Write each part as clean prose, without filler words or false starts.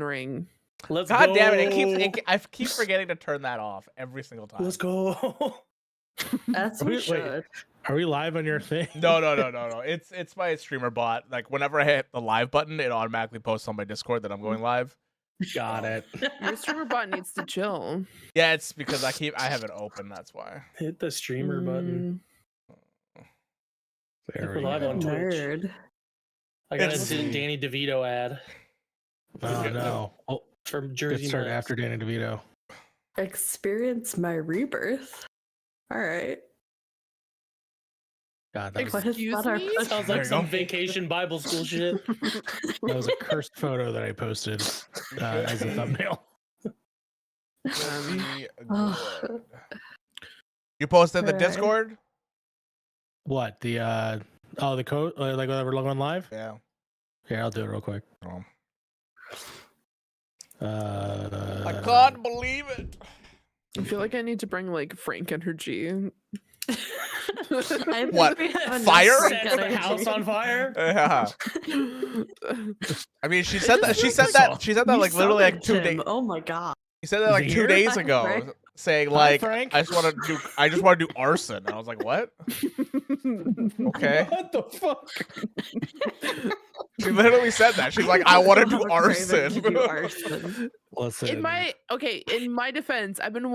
ring. Let's God go. damn it! I keep forgetting to turn that off every single time. Let's go. That's what we should. Are we live on your thing? No. It's my streamer bot. Like whenever I hit the live button, it automatically posts on my Discord that I'm going live. Got it. Your streamer bot needs to chill. Yeah, it's because I have it open. That's why. Hit the streamer button. There We're we live go. on Twitch. Nerd. I got It's- a Danny DeVito ad Oh no. Oh, from good Jersey. start Mike's. after Danny DeVito. Experience my rebirth. All right. God, that was, What is Excuse that our me? first- Sounds There like you some go. vacation Bible school shit. that was a cursed photo that I posted as a thumbnail. Be Oh. good. You posted the Right. Discord? What the the code like whatever going live? Yeah. Here, I'll do it real quick. Oh. I I can't believe it. I feel like I need to bring like Frank energy. I think What? we have enough Fire? Frank Set the energy. house on fire. Yeah. I mean, she said that. She just said looks that. like- She said that You like literally like summoned 2 him. days. Oh my god. He said that like Is he 2 here? days Hi, ago, Frank. saying Hi, like, Frank. I just want to do arson. I was like, what? Okay. What the fuck? She literally said that. She's like, I want to do have a craving to do arson. arson. Listen. In my defense, I've been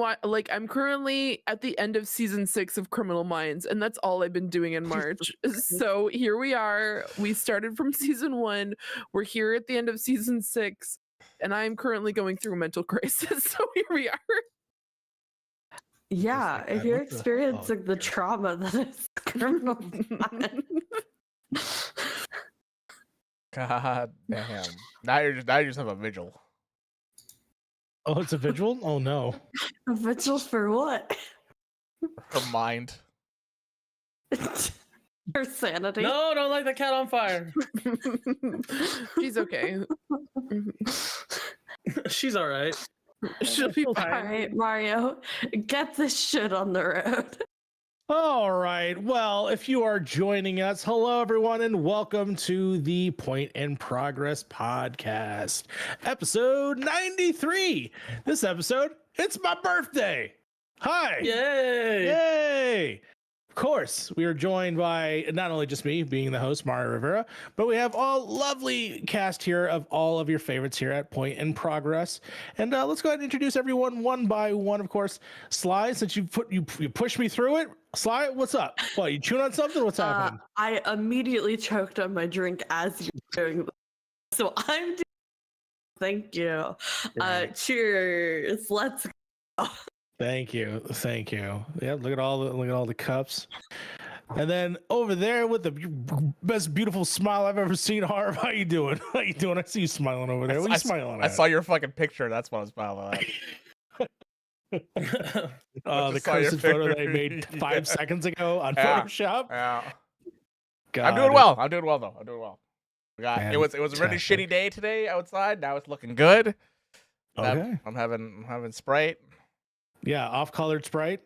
I'm currently at the end of season 6 of Criminal Minds, and that's all I've been doing in March. So here we are. We started from season 1. We're here at the end of season 6, and I'm currently going through a mental crisis. So here we are. Yeah, like if that. you're What the- experiencing the God. trauma that is criminal minds. God damn. Now you just have a vigil. Oh, it's a vigil? Oh no. A vigil for what? Her mind. For sanity. No, don't light the cat on fire. She's okay. She's all right. She'll be All fine. right, Mario, get this shit on the road. All right. Well, if you are joining us, hello everyone, and welcome to the Point in Progress podcast, episode 93. This episode, it's my birthday. Hi. Yay! Yay! Of course, we are joined by not only just me being the host, Mario Rivera, but we have all lovely cast here of all of your favorites here at Point in Progress. And let's go ahead and introduce everyone one by one. Of course, Sly, since you pushed me through it. Sly, what's up? What, you chewing on something? What's happening? I immediately choked on my drink as you were doing this. So I'm doing. Thank you. Cheers. Let's go. Thank you. Yeah, look at all the cups. And then over there with the best beautiful smile I've ever seen, Harv. How you doing? How you doing? I see you smiling over there. What are you smiling I at? saw your fucking picture. That's what I was smiling at. The just saw your cursed photo that I picture. made 5 Yeah. seconds ago on Yeah. Photoshop. Yeah. God, I'm doing well. I'm doing well though. I'm doing well. It was a really Fantastic. shitty day today outside. Now it's looking good. Okay. I'm having Sprite. Yeah, off-colored Sprite.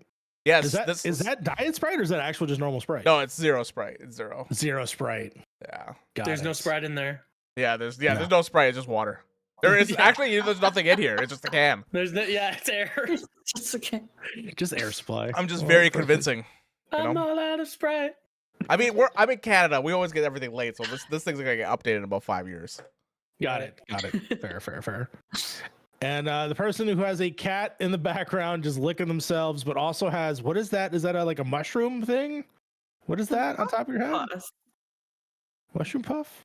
Yes, Is that diet Sprite or is that actual just normal Sprite? No, it's zero Sprite. It's zero. Zero Sprite. Yeah. Got There's no it. Sprite in there. There's No. no Sprite. It's just water. There is actually there's nothing in here. It's just a can. There's no, yeah, it's air. Just okay. Just air supply. I'm just Oh, very perfect. convincing. I'm know? all out of Sprite. I mean, I'm in Canada. We always get everything late, so this thing's gonna get updated in about 5 years. Got it. Fair. And the person who has a cat in the background just licking themselves, but also has, what is that? Is that like a mushroom thing? What is that on top of your head? Mushroom puff?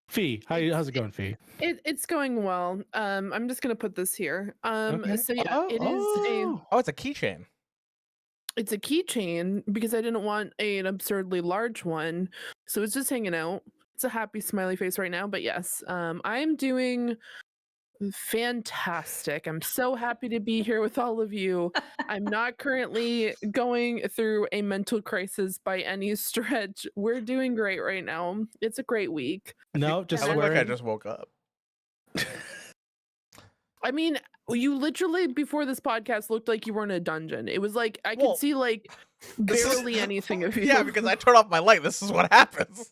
Fee, how's it going, Fee? It's going well. I'm just gonna put this here. Okay. So yeah, it is Oh, it's a keychain. it's a keychain because I didn't want an absurdly large one. So it's just hanging out. It's a happy smiley face right now, but yes, I'm doing fantastic. I'm so happy to be here with all of you. I'm not currently going through a mental crisis by any stretch. We're doing great right now. It's a great week. No, just I look like I swearing. just woke up. I mean, You literally before this podcast looked like you were in a dungeon. It was like I Well, could see like this is- barely anything of you. Yeah, because I turn off my light. This is what happens.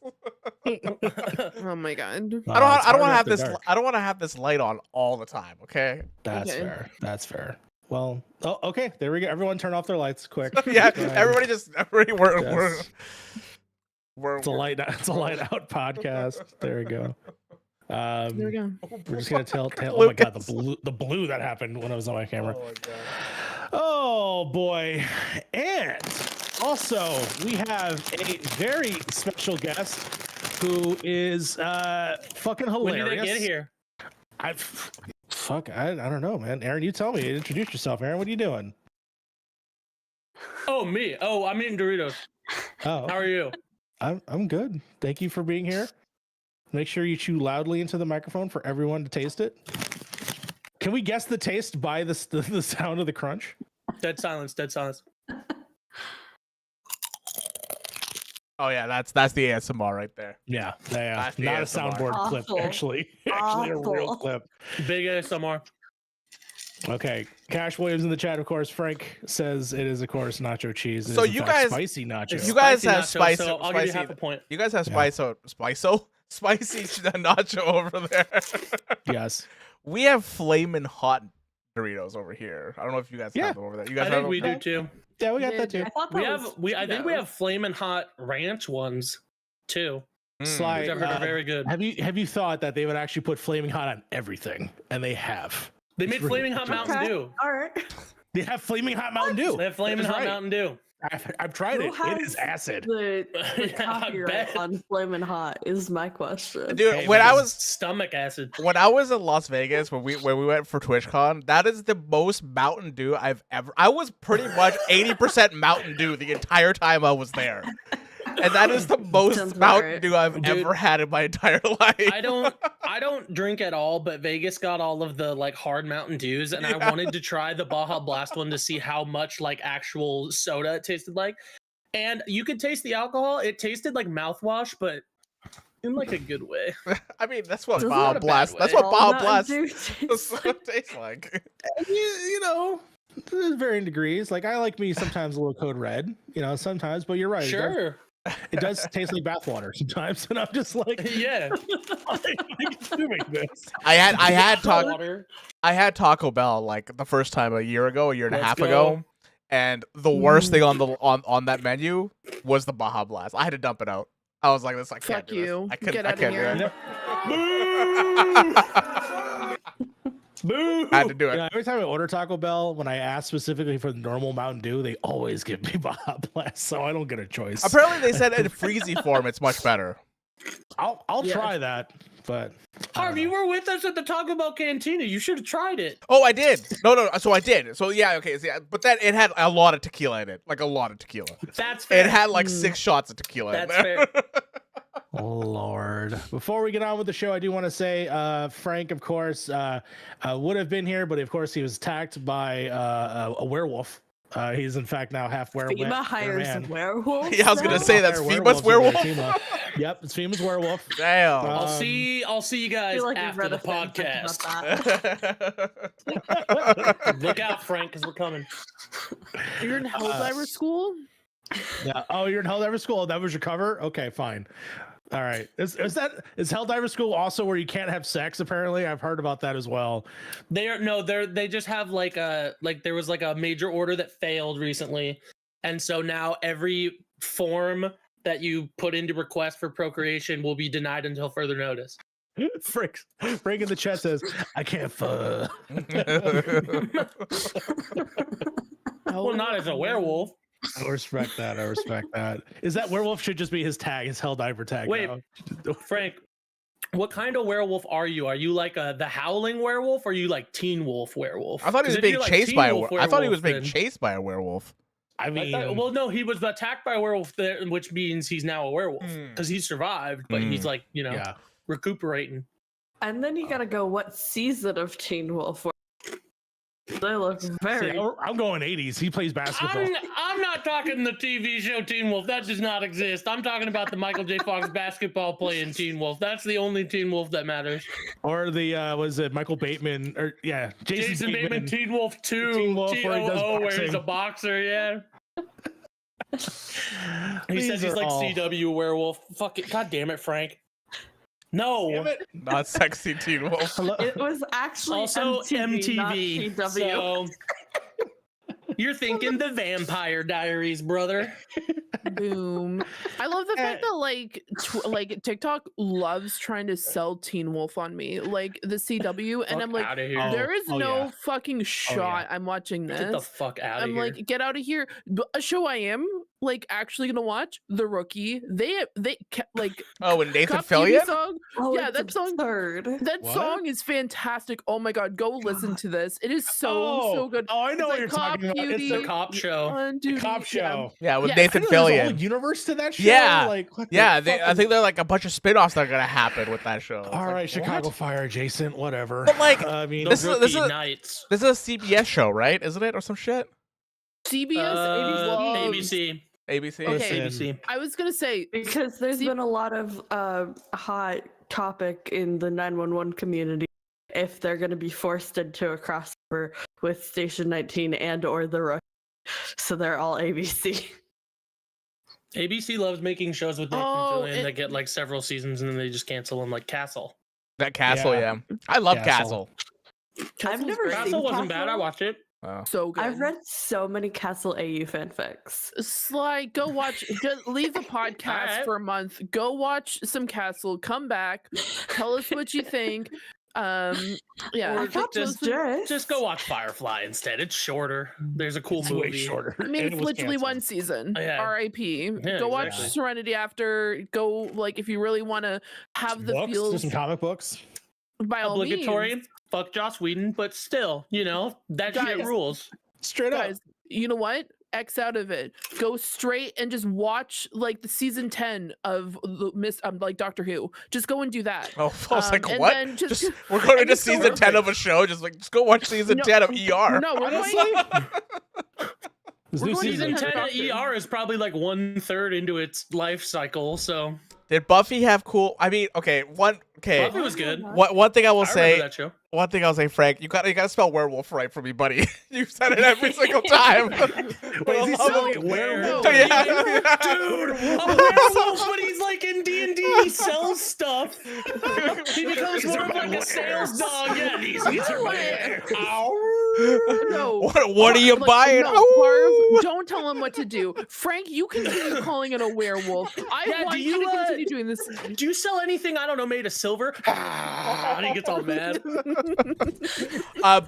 Oh my god. I don't. It's I don't hard want to have after this. dark. I don't want to have this light on all the time. Okay. That's Okay. fair. That's fair. Well, oh, okay. There we go. Everyone turn off their lights quick. Yeah. Go ahead. Everybody. We're It's a light. It's a light out podcast. There we go. There we go. We're just gonna tell. Oh my god, Lucas. the blue that happened when I was on my camera. Oh my god. Oh boy. And also we have a very special guest who is fucking When hilarious. did they get here? I don't know, man. Aaron, you tell me. Introduce yourself, Aaron. What are you doing? Oh, me. Oh, I'm eating Doritos. Oh, How are you? I'm good. Thank you for being here. Make sure you chew loudly into the microphone for everyone to taste it. Can we guess the taste by the sound of the crunch? Dead silence. Dead silence. Oh yeah, that's the ASMR right there. Yeah, That's the not a ASMR. soundboard clip, Awful. actually a real Awful. clip. Big ASMR. Okay, Cash Williams in the chat, of course. Frank says it is, of course, nacho cheese. It So is, in you fact, guys- spicy nacho. It's You guys spicy have nacho, spicy- So I'll give you spicy- half a point. You guys have Yeah. spicy nacho over there. Yes. We have flamin' hot Doritos over here. I don't know if you guys Yeah. have them over there. You guys I have think them? we do too. Yeah, we got that too. I thought We that have. was I think we Cheetos. have flamin' hot ranch ones too, Sly, which I've heard are very good. Have you thought that they would actually put flaming hot on everything? And they have. They it's made really- flaming hot Mountain Okay. Dew. All right. They have flaming hot Mountain Dew. They have flaming That is hot right. Mountain Dew. I've tried Who it. It has is acid. The Yeah, I copyright bet. on Flamin' Hot is my question. Dude, Hey, when man. I was Stomach acid. when I was in Las Vegas when we went for TwitchCon, that is the most Mountain Dew I've ever. I was pretty much 80% Mountain Dew the entire time I was there, and that is the most Sounds about Mountain right. Dew I've Dude. ever had in my entire life. I don't drink at all, but Vegas got all of the like hard Mountain Dews, and I Yeah. wanted to try the Baja Blast one to see how much like actual soda it tasted like. And you could taste the alcohol. It tasted like mouthwash, but in like a good way. I mean, that's what It's Baja not a bad Blast. That's way. what All Baja Mountain Blast. Dew That's tastes what like- it tastes like. You know, there's varying degrees. Like I like me sometimes a little Code Red. You know, sometimes. But you're right. Sure. It does taste like bathwater sometimes, and I'm just like, Yeah. why am I consuming this? I had Water. Taco Bell like the first time a year and a Let's half go. ago, and the worst thing on that menu was the Baja Blast. I had to dump it out. I was like, "This, I can't Fuck do you. this. I couldn't. Get I outta can't here. do it." Boo. I had to do it. Yeah, every time I order Taco Bell, when I ask specifically for the normal Mountain Dew, they always give me Baja Blast, so I don't get a choice. Apparently, they said in freezy form, it's much better. I'll Yeah. try that, but I Harv, don't you know. were with us at the Taco Bell cantina. You should have tried it. Oh, I did. No. So I did. So yeah, okay. So, yeah, but then it had a lot of tequila in it, like a lot of tequila. That's fair. It had like 6 shots of tequila. That's in there. Oh Lord! Before we get on with the show, I do want to say Frank, of course, would have been here, but of course he was attacked by a werewolf. He's in fact now half werewolf. FEMA hires man. werewolves. Yeah, I was gonna now? say that's FEMA's werewolf. Yep, it's FEMA's werewolf. Damn. I'll see you I guys feel like we've after read the a fanfic podcast. about that. Look out, Frank, because we're coming. You're in Helldiver school? Yeah. Oh, you're in Helldiver School. That was your cover. Okay, fine. All right. Is Helldiver School also where you can't have sex? Apparently, I've heard about that as well. They just have like there was like a major order that failed recently, and so now every form that you put into request for procreation will be denied until further notice. Frank in the chat says, "I can't fuck." Well, not as a werewolf. I respect that. I respect that. Is that werewolf should just be his tag, his Helldiver tag? Wait. now. Frank, what kind of werewolf are you? Are you like the howling werewolf, or are you like teen wolf werewolf? I thought he 'Cause was if being you're, like, chased teen by a wolf werewolf. I thought he was being then- chased by a werewolf. I I mean, thought- well, no, he was attacked by a werewolf, there, which means he's now a werewolf Hmm. because he survived, but he's like, yeah. recuperating. And then you gotta go, what season of Teen Wolf? They look very. See, I'm going 80s. He plays basketball. I'm not talking the TV show Teen Wolf. That does not exist. I'm talking about the Michael J. Fox basketball playing Teen Wolf. That's the only Teen Wolf that matters. Or the was it Michael Bateman or Jason Bateman Teen Wolf 2. Teen Wolf where he does where he's a boxing. boxer, yeah. He These says he's are like all- CW werewolf. Fuck it. God damn it, Frank. No. Damn it. Not sexy Teen Wolf. Hello? It was actually Also MTV, not MTV. CW. So you're thinking the Vampire Diaries, brother. Boom. I love the fact that like TikTok loves trying to sell Teen Wolf on me, like the CW, and I'm like, Out of here. Oh, there is no yeah. fucking shot I'm watching this. Get the fuck out of I'm here. like, get out of here. A show I am like actually gonna watch, The Rookie. They like Oh, and Nathan Cup TV Fillion? song. Oh, Yeah, it's that song- absurd. That What? song is fantastic. Oh my god, go listen to this. It is so good. Oh, I know It's what like you're Cop talking about. It's it's Beauty. the cop show. On the duty. cop show. Yeah, with Yeah, Nathan There's a whole Fillion. universe to that show. Yeah. Like, what the Yeah, I fuck think there are like a bunch of spin-offs that are gonna happen with that show. It's All like, right, what? Chicago Fire adjacent, whatever. But, like, I mean, The This is- Rookie this is- Nights. This is a CBS show, right? Isn't it, or some shit? CBS loves- ABC. ABC. Okay. ABC. I was gonna say Because there's See- been a lot of hot topic in the 911 community if they're going to be forced into a crossover with Station 19 and or The Rookie. So they're all ABC. ABC loves making shows with Nathan Oh, Fillion that get like several seasons and then they just cancel them, like Castle. That Castle, Yeah. yeah. I love Castle. Castle. Castle's never great. seen Castle wasn't bad. Castle? I watched it. Oh. So good. I've read so many Castle AU fanfics. Sly, go watch. Just leave the podcast Alright. for a month. Go watch some Castle. Come back. Tell us what you think. Yeah, Or I thought just- Just go watch Firefly instead. It's shorter. There's a cool it's movie. way shorter. I mean, and it it's was literally canceled. one season. Yeah. R.I.P. Yeah, Go watch exactly. Serenity after. Go like if you really want to have the Books, feels. just some comic books. By all Obligatory. means, Fuck Joss Whedon, but still, you know, that shit Guys. rules. Straight up. guys. You know what? X out of it. Go straight and just watch like the season 10 of the like Doctor Who. Just go and do that. Oh, I was like, and what? then just- we're going and into just go- season 10 of a show. Just go watch season No, 10 of ER. No, we're Honestly, going. This We're new going to Season the 10 Doctor. of ER is probably like 1/3 into its life cycle, so Did Buffy have cool? I mean, okay, Buffy was good. One thing I will I remember say, that show. Frank, you gotta spell werewolf right for me, buddy. You said it every single time. Wait, is he spelling it werewolf? Yeah. Dude, a werewolf when he's like in D&D, he sells stuff. He becomes more of like a sales dog. Yeah, he's No. What are you Like, buying? No, Oh. Harv, don't tell him what to do. Frank, you continue calling it a werewolf. I Yeah, want do you to you, continue doing this. Do you sell anything, I don't know, made of silver? And he gets all mad.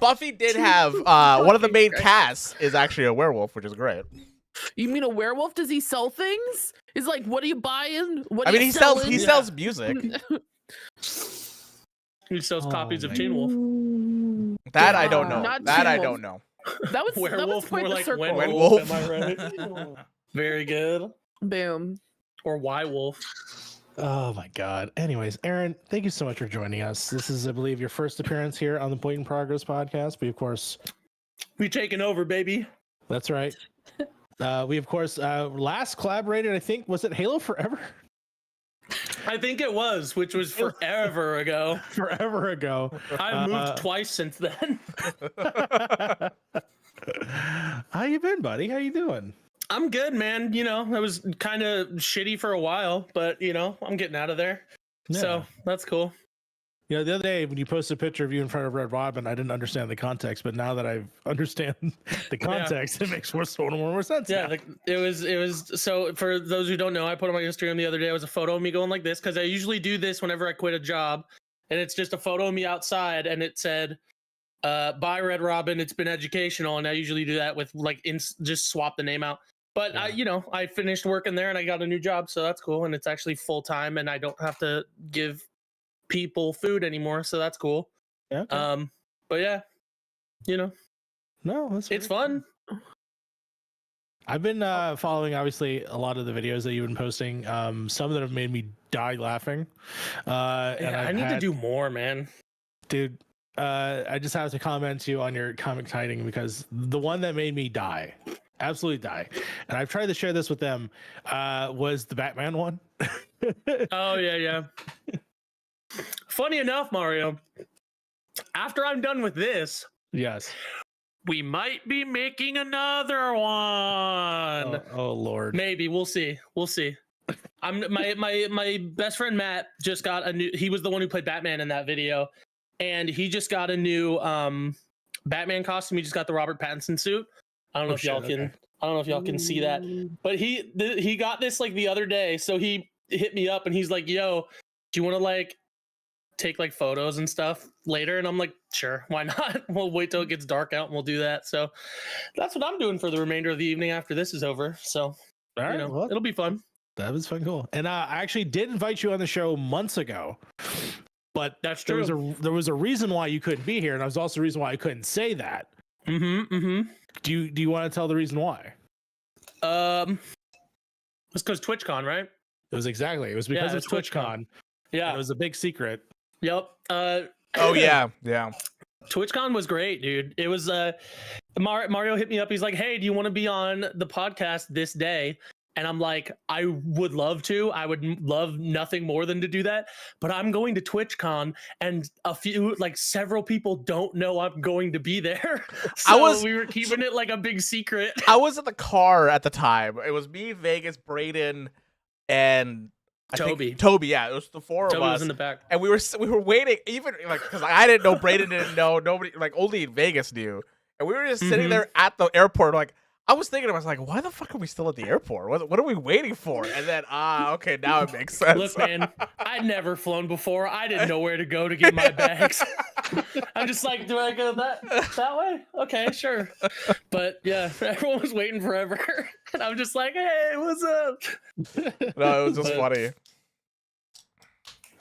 Buffy did have one of the main casts is actually a werewolf, which is great. You mean a werewolf? Does he sell things? He's like, what are you buying? What I are mean, you he selling? sells music. He sells Oh copies of my Teen Wolf. That I don't know. Not That I Teen don't Wolf. know. That was Werewolf, quite more the like circle. Wenwolf, Wenwolf. am I right? Very good. Boom. Or Y-Wolf. Oh my God. Anyways, Aaron, thank you so much for joining us. This is, I believe, your first appearance here on the Point in Progress podcast. We, of course, We taking over, baby. that's right. We, of course, last collaborated, I think, was it Halo Forever? I think it was, which was forever ago. Forever ago. I've moved twice since then. How you been, buddy? How you doing? I'm good, man. You know, I was kind of shitty for a while, but you know, I'm getting out of there. So that's cool. You know, the other day when you posted a picture of you in front of Red Robin, I didn't understand the context, but now that I understand the context, it makes more sense. Yeah, now. like, it was. So for those who don't know, I put on my Instagram the other day. It was a photo of me going like this because I usually do this whenever I quit a job, and it's just a photo of me outside, and it said, "Bye, Red Robin. It's been educational." And I usually do that with like just swap the name out. But Yeah. I finished working there and I got a new job, so that's cool. And it's actually full time, and I don't have to give people food anymore, so that's cool. Yeah, okay. But yeah, you know, No, that's it's very fun. I've been following, obviously, a lot of the videos that you've been posting. Some that have made me die laughing. And Yeah, I I've need to had- do more, man. dude. I just have to comment to you on your comic tiding because the one that made me die, absolutely die, and I've tried to share this with them, was the Batman one. Oh yeah. Funny enough, Mario, after I'm done with this, Yes. we might be making another one. Oh Lord. Maybe we'll see. My best friend Matt just got a new. He was the one who played Batman in that video, and he just got a new Batman costume. He just got the Robert Pattinson suit. I don't know if y'all can. Okay. I don't know if y'all can see that, but he got this like the other day. So he hit me up and he's like, "Yo, do you want to like take like photos and stuff later?" And I'm like, "Sure, why not? We'll wait till it gets dark out and we'll do that." So that's what I'm doing for the remainder of the evening after this is over. So All right. Well, it'll be fun. that was fun, cool. And I actually did invite you on the show months ago, but That's there true. was a reason why you couldn't be here, and there was also a reason why I couldn't say that. Do you want to tell the reason why? It's because TwitchCon, right? It was because Yeah, of it's TwitchCon. TwitchCon. Yeah. It was a big secret. Yep. Oh yeah. TwitchCon was great, dude. It was Mario hit me up. He's like, "Hey, do you want to be on the podcast this day?" And I'm like, "I would love to. I would love nothing more than to do that. But I'm going to TwitchCon, and several people don't know I'm going to be there. So we were keeping it like a big secret." I was in the car at the time. It was me, Vegas, Braden, and Toby. Toby, yeah, it was the four of Toby us. was in the back. And we were waiting, even like because I didn't know, Braden didn't know, nobody, like only Vegas knew. And we were just sitting there at the airport, like I was thinking, I was like, why the fuck are we still at the airport? What are we waiting for? And then okay, now it makes sense. Look, man, I'd never flown before. I didn't know where to go to get my bags. I'm just like, do I go that way? Okay, sure. But yeah, everyone was waiting forever, and I'm just like, hey, what's up? No, it was just funny.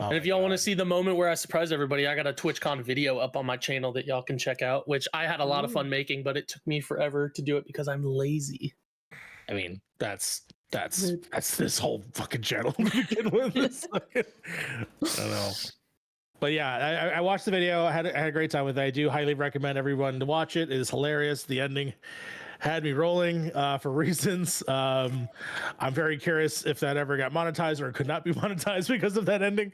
And if y'all want to see the moment where I surprised everybody, I got a TwitchCon video up on my channel that y'all can check out, which I had a lot of fun making, but it took me forever to do it because I'm lazy. I mean, that's this whole fucking channel to begin with. I don't know. But yeah, I watched the video. I had a great time with it. I do highly recommend everyone to watch it. It is hilarious. The ending had me rolling for reasons. I'm very curious if that ever got monetized or could not be monetized because of that ending.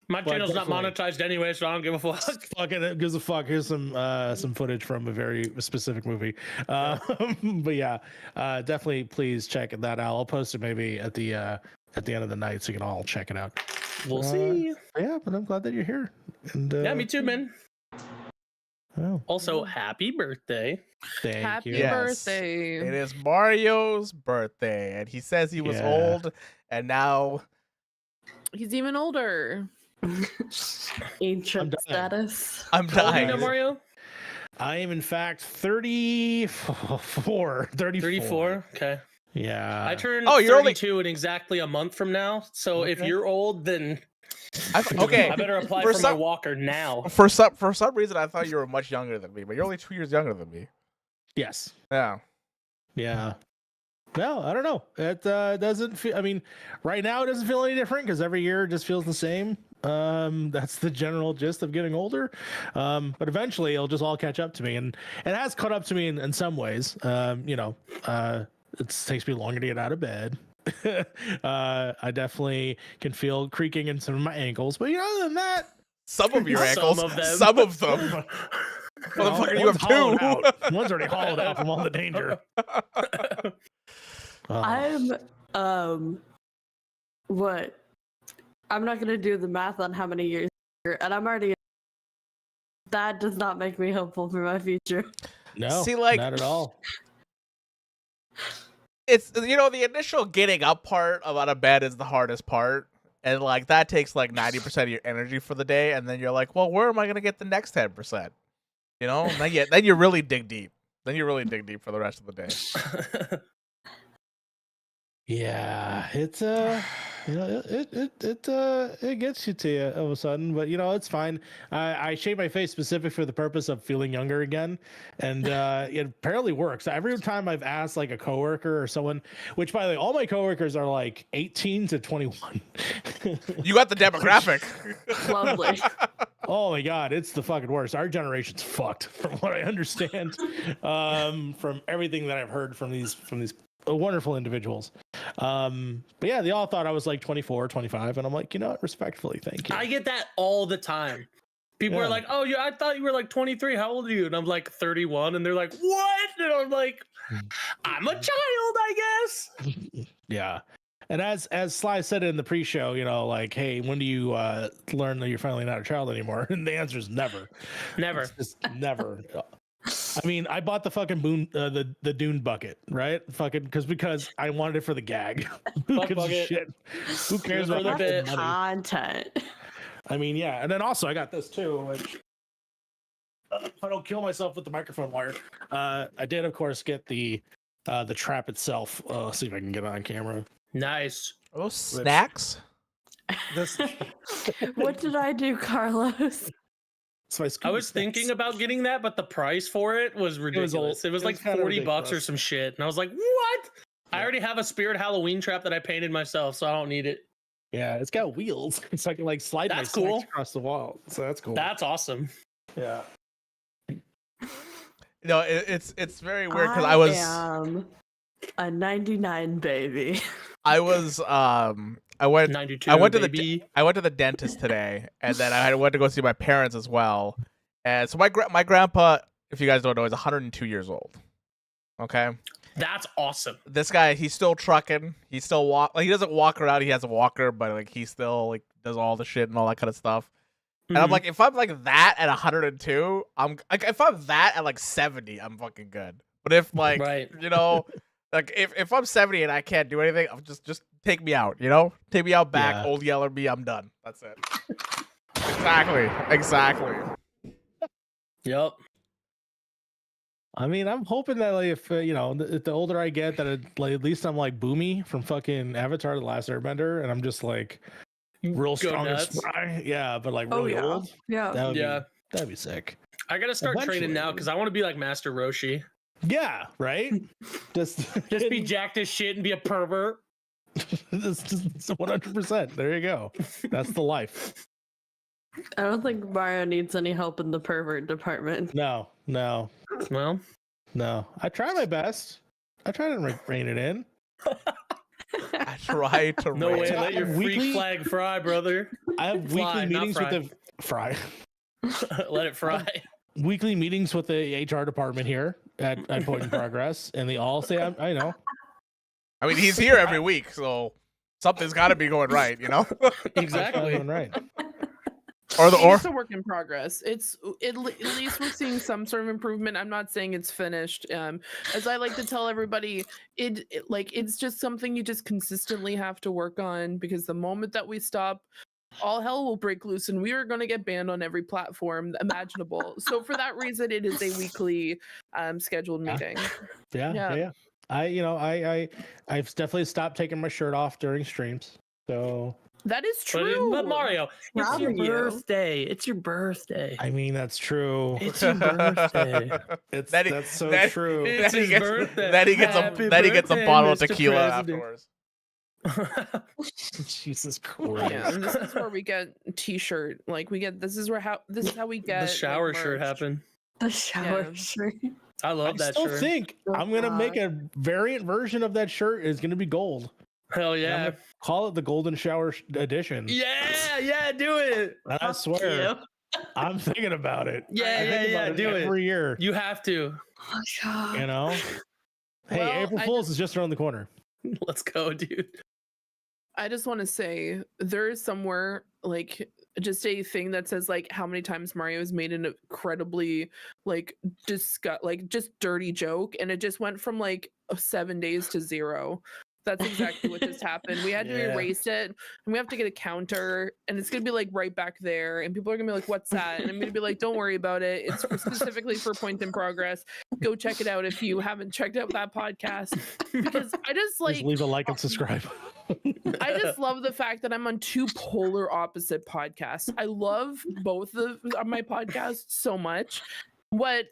My channel's not monetized anyway, so I don't give a fuck. Fucking it gives a fuck. Here's some footage from a very specific movie. But yeah, definitely please check that out. I'll post it maybe at the end of the night so you can all check it out. We'll see. Yeah, but I'm glad that you're here. And Yeah, me too, man. Oh, Also, happy birthday. thank Happy you. Yes. birthday. It is Mario's birthday, and he says he was Yeah. old, and now He's even older. Ancient done. status. I'm How old are you dying. now, Mario? I am in fact 34. 34. Okay. Yeah. I turned Oh, you're only- 32 in exactly a month from now. So if Okay. you're old, then Okay. I better apply For for my some- walker now. For some reason, I thought you were much younger than me, but you're only 2 years younger than me. Yes. Yeah. Yeah. No, I don't know. It doesn't feel. I mean, right now it doesn't feel any different because every year just feels the same. That's the general gist of getting older. But eventually it'll just all catch up to me, and it has caught up to me in some ways. It takes me longer to get out of bed. I definitely can feel creaking in some of my ankles, but other than that, Some of your Some ankles. of them. Some of them. Motherfucker, you one's have hollowed two. out. One's already hollowed out from all the danger. I'm what? I'm not gonna do the math on how many years, and I'm already. That does not make me hopeful for my future. No, See, like- not at all. It's the initial getting up part out of bed is the hardest part, and like that takes like 90% of your energy for the day, and then you're like, well, where am I gonna get the next 10%? Then you really dig deep. Then you really dig deep for the rest of the day. Yeah, it's it gets you to you all of a sudden, but it's fine. I shave my face specific for the purpose of feeling younger again, and it apparently works. Every time I've asked like a coworker or someone, which by the way, all my coworkers are like 18 to 21. You got the demographic. Lovely. Oh my god, it's the fucking worst. Our generation's fucked, from what I understand, from everything that I've heard from these wonderful individuals. But yeah, they all thought I was like 24, 25, and I'm like, what? Respectfully, thank you. I get that all the time. People are like, "Oh, yeah, I thought you were like 23. How old are you?" And I'm like 31, and they're like, "What?" And I'm like, "I'm a child, I guess." Yeah. And as Sly said in the pre-show, like, hey, when do you learn that you're finally not a child anymore? And the answer is never. Never. It's just never. I mean, I bought the fucking the Dune bucket, right? Fucking because I wanted it for the gag. Who gives a shit? Who cares about Another the bit. money? Content. I mean, yeah. And then also I got this too, which if I don't kill myself with the microphone wire, I did of course get the trap itself. See if I can get it on camera. Nice. Those snacks. This What did I do, Carlos? I was thinking about getting that, but the price for it was ridiculous. It was like $40 or some shit. And I was like, what? I already have a Spirit Halloween trap that I painted myself, so I don't need it. Yeah, it's got wheels. So I can like slide my snacks across the wall. So that's cool. That's awesome. Yeah. It's very weird because I was a 99 baby. I went 92, I went to baby. I went to the dentist today, and then I went to go see my parents as well. And so my grandpa, if you guys don't know, is 102 years old. Okay, That's awesome. this guy, he's still trucking. He still he doesn't walk around. He has a walker, but like he still like does all the shit and all that kind of stuff. And I'm like, if I'm like that at 102, I'm like, if I'm that at like 70, I'm fucking good. But if like Right. like if I'm 70 and I can't do anything, I'm just take me out, take me out back, Yeah. old yeller me, I'm done. That's it. Exactly. Yep. I mean, I'm hoping that like if the older I get, that at least I'm like Boomy from fucking Avatar: The Last Airbender, and I'm just like real Go strong and nuts. spry. Yeah, but like Oh, really yeah. old. Yeah. That'd be sick. I gotta start training now Eventually. because I want to be like Master Roshi. Yeah, right. Just Just be jacked as shit and be a pervert. Just 100%. There you go. That's the life. I don't think Mario needs any help in the pervert department. No. Well, I try my best. I try to rein it in. I try to no way. rant. Let your freak Weekly- flag fry, brother. I have Fly, weekly not meetings with the fry. Let it fry. Weekly meetings with the HR department here at Point in Progress, and they all say, I know. I mean, he's here every week, so something's got to be going right, Exactly. Doing right. It's a work in progress. It's at least we're seeing some sort of improvement. I'm not saying it's finished. As I like to tell everybody, it's just something you just consistently have to work on, because the moment that we stop, all hell will break loose and we are going to get banned on every platform imaginable. So for that reason, it is a weekly scheduled meeting. Yeah. I've definitely stopped taking my shirt off during streams. So That is true. But Mario, it's Proud your of you. birthday. It's your birthday. I mean, that's true. It's your birthday. That's so true. It's Then he his gets, birthday. then he gets Happy a birthday, bottle of Mr. tequila President. afterwards. Jesus Christ. Yeah, and this is where we get t-shirt. This is how we get The shower shirt merch. happened. The shower Yeah. shirt. I love I that still shirt. think I'm gonna make a variant version of that shirt. Is gonna be gold. Hell And I'm yeah. gonna call it the Golden Shower edition. Yeah, do it. And I swear, I'm thinking about it. Yeah, I think about do it. every year. You have to. Oh my god. You know. Hey, Well, April Fool's is just around the corner. Let's go, dude. I just want to say there is somewhere just a thing that says how many times Mario has made an incredibly just dirty joke, and it just went from 7 days to 0. That's exactly what just happened. We had to Yeah. erase it, and we have to get a counter, and it's gonna be like right back there, and people are gonna be like, "What's that?" And I'm gonna be like, "Don't worry about it. It's specifically for Point in Progress. Go check it out if you haven't checked out that podcast." Because I just Just leave a like and subscribe. I just love the fact that I'm on two polar opposite podcasts. I love both of my podcasts so much. What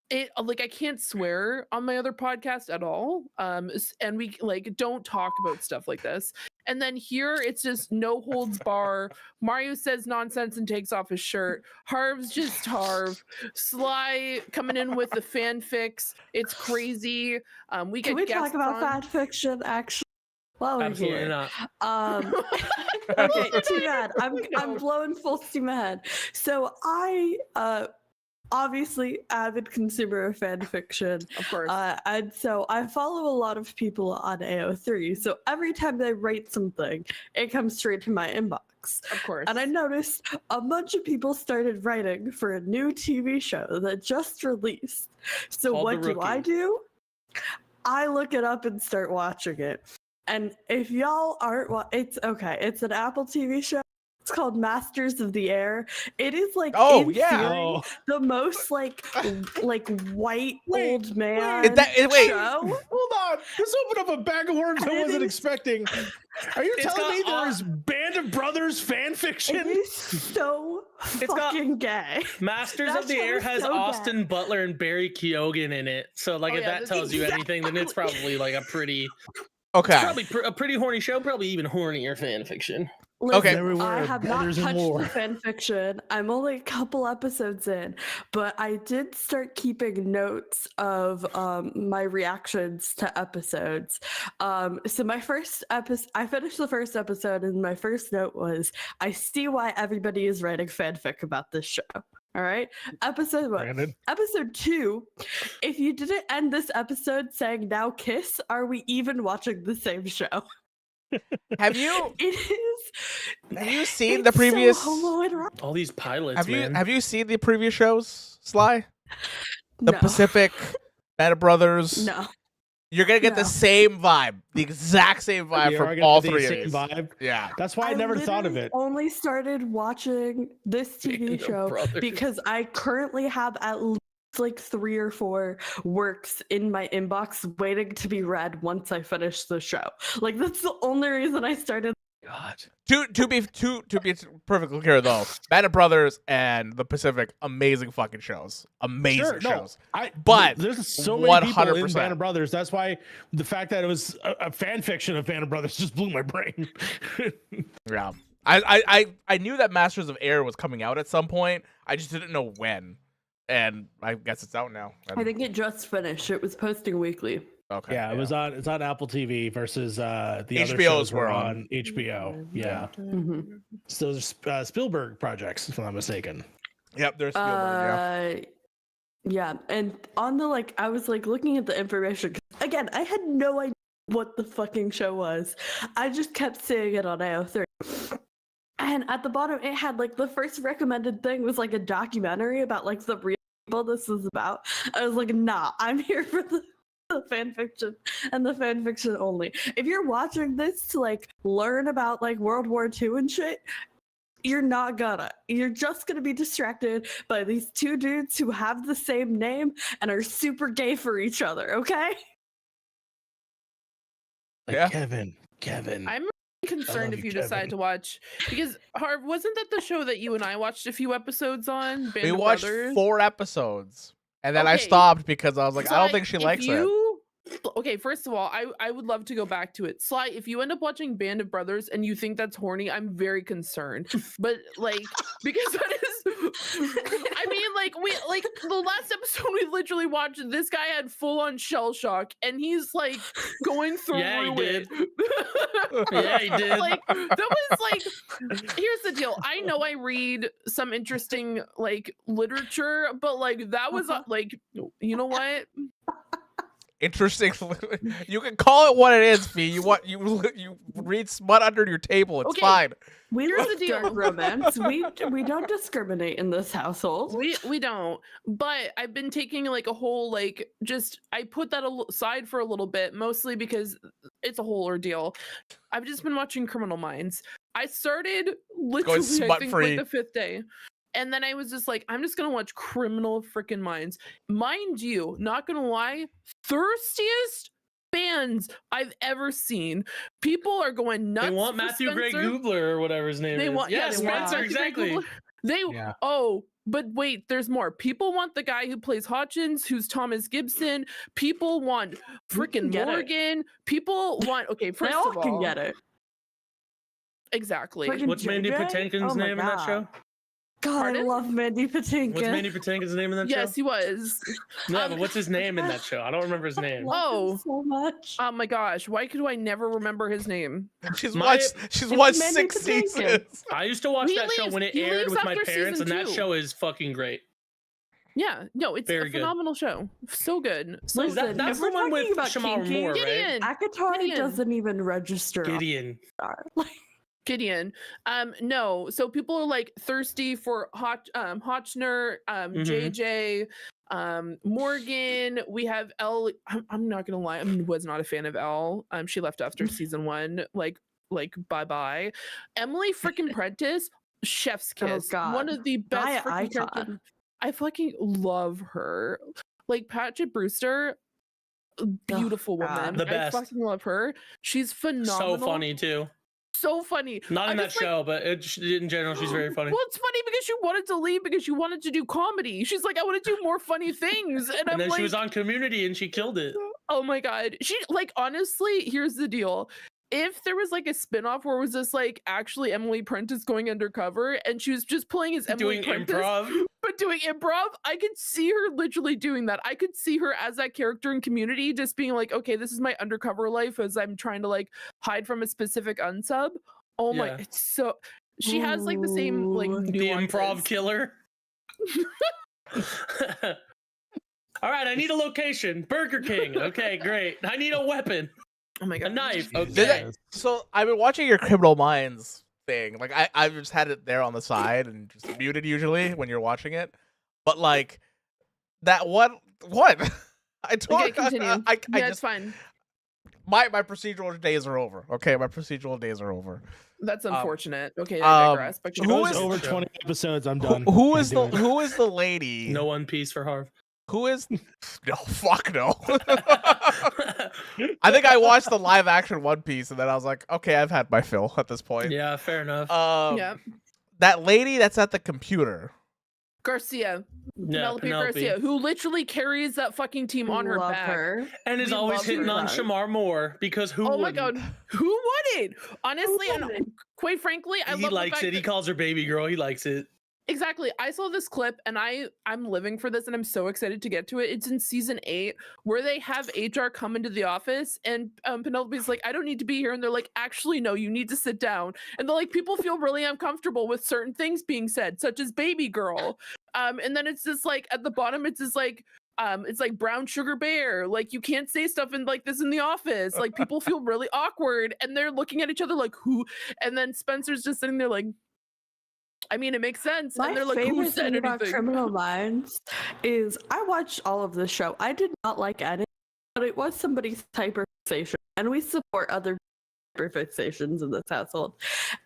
it like I can't swear on my other podcast at all. And we like don't talk about stuff like this. And then here it's just no holds bar. Mario says nonsense and takes off his shirt. Harv's just Harv. Sly coming in with the fanfics. It's crazy. We get Can we guests talk about on. fan fiction actually? While we're Absolutely here. not. Okay, too bad. I'm blowing full steam ahead. So I obviously avid consumer of fan fiction. Of course. And so I follow a lot of people on AO3. So every time they write something, it comes straight to my inbox. Of course. And I noticed a bunch of people started writing for a new TV show that just released. So Called what The do I Rookie. do? I look it up and start watching it. And if y'all aren't, it's okay. It's an Apple TV show. It's called Masters of the Air. It is like Oh, in yeah. theory, Oh. the most like white Wait, old man wait. show. Hold on. This opened up a bag of worms I It wasn't is- expecting. Are you It's telling me got there's Band of Brothers fan It fiction? is so It's got- fucking gay. Masters That of the show Air is has so bad. Austin Butler and Barry Keoghan in it. So like Oh, if yeah, that this tells is- you anything, then it's probably like a pretty Okay. probably a pretty horny show, probably even hornier fan fiction. Listen, Okay. Everywhere I are have not brothers in touched war. the fan fiction. I'm only a couple episodes in, but I did start keeping notes of my reactions to episodes. So my first episode, I finished the first episode, and my first note was, "I see why everybody is writing fanfic about this show." All right, episode one. Brandon. Episode 2, if you didn't end this episode saying "now kiss," are we even watching the same show? Have you It is. have you seen it's the previous So homoerotic. All these pilots, have man. you seen the previous shows, Sly? The No. Pacific, Band of Brothers. No. You're gonna get the No. same vibe, the exact same vibe You are from gonna all get the three of same these. vibe. Yeah. That's why I never thought of literally it. Only started watching this TV Band of show Brothers. because I currently have at least like 3 or 4 works in my inbox waiting to be read once I finish the show. Like that's the only reason I started. God. To be perfectly clear though, Band of Brothers and the Pacific, amazing fucking shows. Amazing Sure, no, shows. but there's so many people in 100%. Band of Brothers. That's why the fact that it was a fan fiction of Band of Brothers just blew my brain. Yeah. I knew that Masters of Air was coming out at some point. I just didn't know when. And I guess it's out now. I think it just finished. It was posting weekly. Okay. Yeah, it's on Apple TV versus the other HBO's shows were were on. on HBO. Yeah, Mhm. so there's Spielberg projects, if I'm not mistaken. Yep, there's Spielberg, Yeah, and on the I was looking at the information. 'Cause, again, I had no idea what the fucking show was. I just kept seeing it on AO3. And at the bottom, it had the first recommended thing was a documentary about the real people this is about. I was like, nah, I'm here for the fan fiction and the fan fiction only. If you're watching this to learn about World War II and shit, you're not gonna. You're just gonna be distracted by these 2 dudes who have the same name and are super gay for each other, okay? Yeah. Kevin. I'm concerned love if you, you decide Kevin. to watch because Harv, wasn't that the show that you and I watched a few episodes on? Band We of watched Brothers? 4 episodes. And then I Okay. stopped because I was like, I don't Sly, think she if likes it. you- Okay, first of all, I would love to go back to it. Sly, if you end up watching Band of Brothers and you think that's horny, I'm very concerned. But because that is, I mean, we the last episode we literally watched, this guy had full on shell shock, and he's going through Yeah, he it. Yeah, he did. That was here's the deal. I know I read some interesting literature, but that was you know what? Interesting. You can call it what it is, Fee. You read smut under your table. It's Okay. fine. We Here's love the deal. dark romance. We don't discriminate in this household. We don't, but I've been taking a whole just I put that aside for a little bit, mostly because it's a whole ordeal. I've just been watching Criminal Minds. I started literally, I think, smut-free. like the 5th day. And then I was just like, I'm just gonna watch Criminal freaking Minds. Mind you, not gonna lie, thirstiest fans I've ever seen. People are going nuts. They want for Matthew Gray Spencer. Goobler or whatever his name They is. want, Yeah, they want Spencer, Matthew Gray exactly. Goobler. They Yeah. but wait, there's more. People want the guy who plays Hutchins, who's Thomas Gibson. People want freaking get it. Morgan. People want They first all of all, can get it. exactly. Freaking What's Mandy JJ? Patinkin's Oh my name in that God. show? God, Pardon? I love Mandy Patinkin. What's Mandy Patinkin's name in that Yes, show? he was. Yeah, but what's his name in that show? I don't remember his I name. love him Oh. so much. Oh my gosh, why could I never remember his name? She's My- watched It's watched Mandy 6 Patinkin. seasons. I used to watch He that show leaves- when it he aired leaves with my after parents, and season that 2. show is fucking great. Yeah, no, it's Very a good. phenomenal show. So good. So Is that, Listen, that's if the we're one with talking about Shamar kinky, Moore, right? Gideon. Akatar Gideon. doesn't even register. on Gideon. Star. Like, Gideon. No. So people are like thirsty for Hotchner, JJ, Morgan. We have Elle. I'm not gonna lie, I was not a fan of Elle. She left after season 1. Like bye bye. Emily freaking Prentice, chef's kiss. God. One of the best Gaia freaking characters. icon. I fucking love her. Like Paget Brewster, beautiful God. woman. The best. I fucking love her. She's phenomenal. So funny too. So funny. Not in I that just, like, show, but in general, she's very funny. Well, it's funny because she wanted to leave because she wanted to do comedy. She's like, I want to do more funny things. And I'm And then like, she was on Community and she killed it. oh my God. She, like, honestly, here's the deal. If there was like a spin-off where it was just like actually Emily Prentice going undercover and she was just playing as Emily Doing Prentice, improv. but doing improv, I could see her literally doing that. I could see her as that character in Community, just being like, okay, this is my undercover life as I'm trying to like hide from a specific unsub. Oh my, Yeah. it's so, she has like the same like Ooh. The improv nuances. killer. All right, I need a location. Burger King. Okay, great. I need a weapon. Oh my A God. knife. Did Okay. So I've been watching your Criminal Minds thing. Like I've just had it there on the side and just muted usually when you're watching it. But like that what? I told Okay, continue. I Yeah, it's just fine. my procedural days are over. Okay, my procedural days are over. That's unfortunate. Okay, I digress. But who Goes is- over Show. 20 episodes, I'm done. Who Can't is do the it. who is the lady? No One Piece for Harv. Who is no fuck no. I think I watched the live action One Piece and then I was like, okay, I've had my fill at this point. Yeah, fair enough. yeah, That lady that's at the computer. Garcia, Yeah, Penelope Garcia, who literally carries that fucking team on her love back. her. And is we always love hitting her. on Shamar Moore because who Oh my wouldn't? God, who wouldn't? Honestly, and wouldn't? quite frankly, I He love likes the fact it. He that- calls her baby girl. He likes it. Exactly. I saw this clip and I'm living for this and I'm so excited to get to it. It's in season 8 where they have HR come into the office and Penelope's like, I don't need to be here. And they're like, actually, no, you need to sit down. And they're like, people feel really uncomfortable with certain things being said, such as baby girl. And then it's just like at the bottom, it's just like, it's like brown sugar bear. Like you can't say stuff in like this in the office. Like people feel really awkward and they're looking at each other like who? And then Spencer's just sitting there like, I mean, it makes sense. My And they're like, who favorite said thing about anything? Criminal Minds is I watched all of the show. I did not like any, but it was somebody's hyperfixation, and we support other hyperfixations in this household.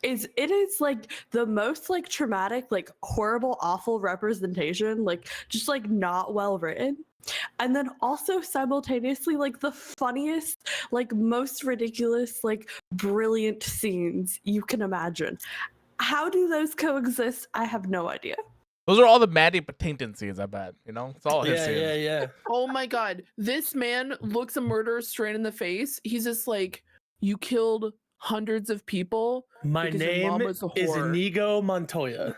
It is like the most like traumatic, like horrible, awful representation, like just like not well written. And then also simultaneously like the funniest, like most ridiculous, like brilliant scenes you can imagine. How do those coexist? I have no idea. Those are all the Mandy Patinkin scenes, I bet. You know? It's all his Yeah, scenes. yeah. Oh my God. This man looks a murderer straight in the face. He's just like, you killed hundreds of people. My Because your name mom is was a whore. Inigo Montoya.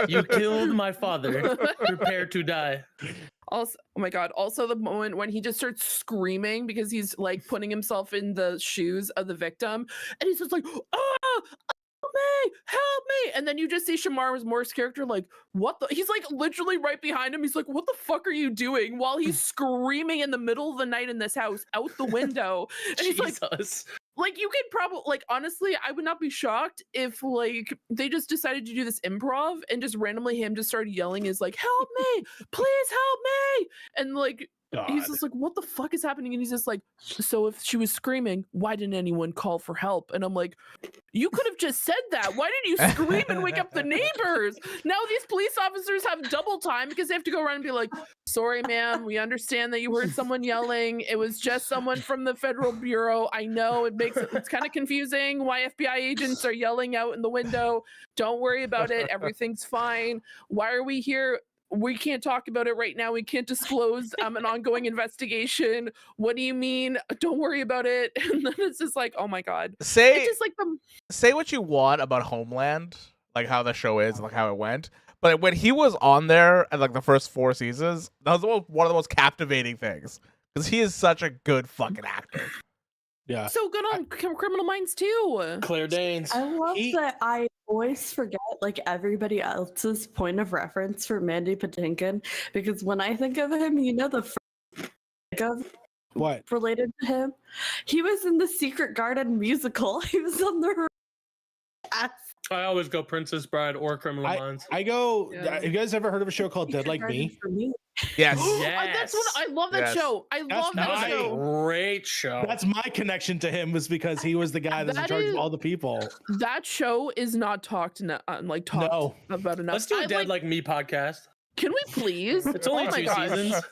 You killed my father. Prepare to die. Also, oh my God. Also, the moment when he just starts screaming because he's like putting himself in the shoes of the victim, and he's just like, oh, help me. And then you just see Shamar Moore's character like, what the? He's like literally right behind him. He's like, what the fuck are you doing? While he's screaming in the middle of the night in this house out the window. And he's Jesus. like, you could probably, like, honestly, I would not be shocked if, like, they just decided to do this improv and just randomly him just started yelling is like, help me, please help me. And, like, he's just like, what the fuck is happening? And he's just like, so if she was screaming, why didn't anyone call for help? And I'm like, you could have just said that. Why didn't you scream and wake up the neighbors? Now these police officers have double time because they have to go around and be like, sorry, ma'am, we understand that you heard someone yelling. It was just someone from the Federal Bureau. I know it's kind of confusing why FBI agents are yelling out in the window. Don't worry about it. Everything's fine. Why are we here? We can't talk about it right now. We can't disclose an ongoing investigation. What do you mean? Don't worry about it. And then it's just like, oh my god. It's just like say what you want about Homeland, like how the show is, like how it went. But when he was on there at like the first 4 seasons, that was one of the most captivating things because he is such a good fucking actor. Yeah. So good on Criminal Minds too. Claire Danes. I love that I always forget like everybody else's point of reference for Mandy Patinkin because when I think of him, you know the first thing I think of What? related to him? He was in the Secret Garden musical. He was on the I always go Princess Bride or Criminal Minds. I go. Yeah. Have you guys ever heard of a show called Dead Like Garden Me? for me. Yes. That's what I love that Yes. show. I love That was that a show. great show. That's my connection to him, was because he was the guy that's in That charge is- of all the people. That show is not talked No. about enough. Let's do a I Dead Like Me podcast. Can we please? It's only Oh my 2 gosh. seasons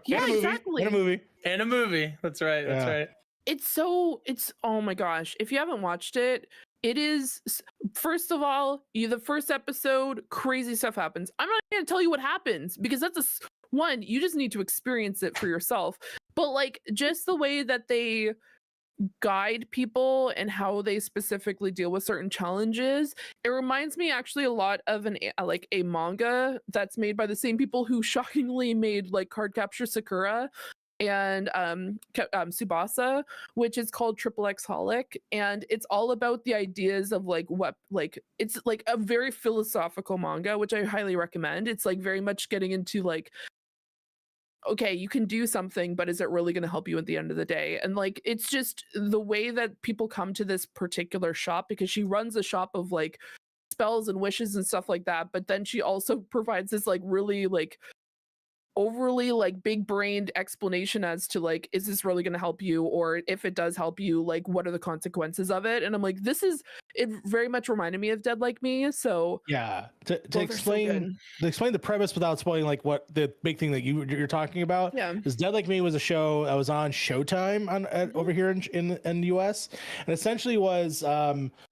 Yeah, And a movie, exactly. And a movie. and a movie. That's right. That's Yeah. right. It's oh my gosh. If you haven't watched it, it is, first of all, the first episode, crazy stuff happens. I'm not going to tell you what happens because that's one, you just need to experience it for yourself. But like just the way that they guide people and how they specifically deal with certain challenges, it reminds me actually a lot of a manga that's made by the same people who shockingly made like Cardcapture Sakura and Tsubasa, which is called Triple X Holic, and it's all about the ideas of it's like a very philosophical manga, which I highly recommend. It's like very much getting into like, okay, you can do something, but is it really going to help you at the end of the day? And like, it's just the way that people come to this particular shop, because she runs a shop of like spells and wishes and stuff like that, but then she also provides this like really like overly like big brained explanation as to like, is this really going to help you, or if it does help you, like what are the consequences of it? And I'm like, it very much reminded me of Dead Like Me. So Yeah. To both are so explain good. the premise without spoiling like what the big thing that you're talking about. Yeah. Is Dead Like Me was a show that was on Showtime over here in the US, and essentially was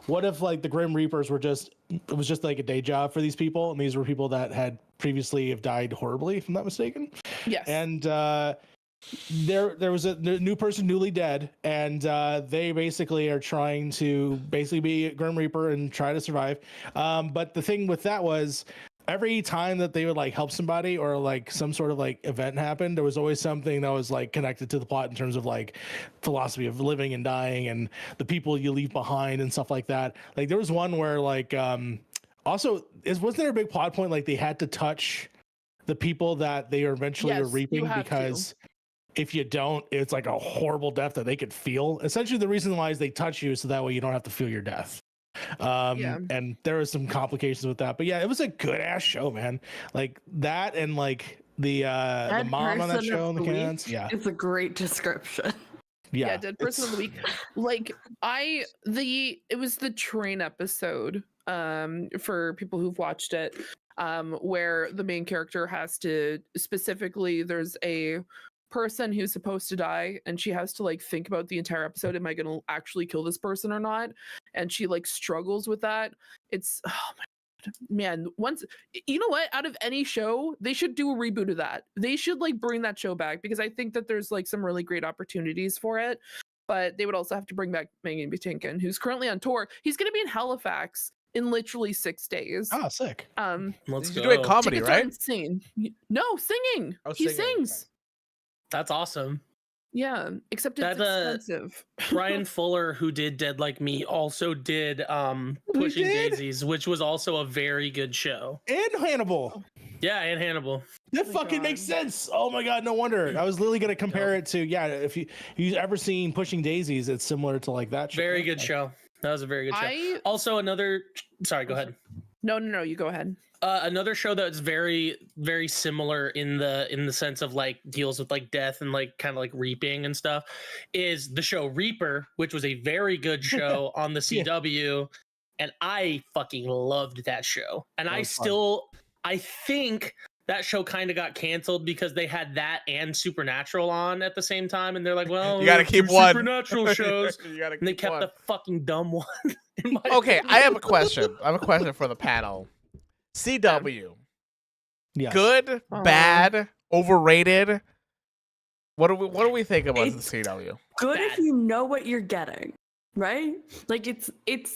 what if like the Grim Reapers it was just like a day job for these people, and these were people that had previously have died horribly, if I'm not mistaken. Yes. And there was a new person newly dead, and they basically are trying to basically be a Grim Reaper and try to survive. But the thing with that was, every time that they would like help somebody or like some sort of like event happened, there was always something that was like connected to the plot in terms of like philosophy of living and dying and the people you leave behind and stuff like that. Like there was one where like also wasn't there a big plot point like they had to touch the people that they eventually were Yes, you reaping, have to. because if you don't, it's like a horrible death that they could feel. Essentially, the reason why is they touch you so that way you don't have to feel your death. And there was some complications with that, but yeah, it was a good ass show, man. Like that, and like the mom on that show and the cans. Yeah, It's a great description. yeah. Dead Person of the Week. Like it was the train episode for people who've watched it, where the main character has to specifically, there's a person who's supposed to die, and she has to like think about the entire episode, am I gonna actually kill this person or not? And she like struggles with that. It's, oh my god, man, once, you know what, out of any show they should do a reboot of that. They should like bring that show back, because I think that there's like some really great opportunities for it. But they would also have to bring back Megan Butinkin, who's currently on tour. He's gonna be in Halifax in literally 6 days. Oh, sick. Let's He's go. doing comedy, Tickets are right? insane. No, singing. Oh, He singing, sings. That's awesome. Yeah, except it's That, expensive. Brian Fuller, who did Dead Like Me, also did Pushing did? Daisies, which was also a very good show. And Hannibal. Yeah, and Hannibal. That my fucking God. makes sense. Oh my god, no wonder. I was literally gonna compare it to, yeah, if you ever seen Pushing Daisies, it's similar to like that show. Very good show. That was a very good show. Also, sorry, go ahead. No, you go ahead. Another show that's very, very similar in the sense of like deals with like death and like kind of like reaping and stuff is the show Reaper, which was a very good show on the CW, and I fucking loved that show. And I think that show kind of got canceled because they had that and Supernatural on at the same time, and they're like, well, You gotta keep one. Supernatural shows, You gotta and they keep kept one. the fucking dumb one. Okay, I have a question. I have a question for the panel. CW, Yes. good, bad, overrated. What do we think about the It's CW? Good Bad. if you know what you're getting, right? Like it's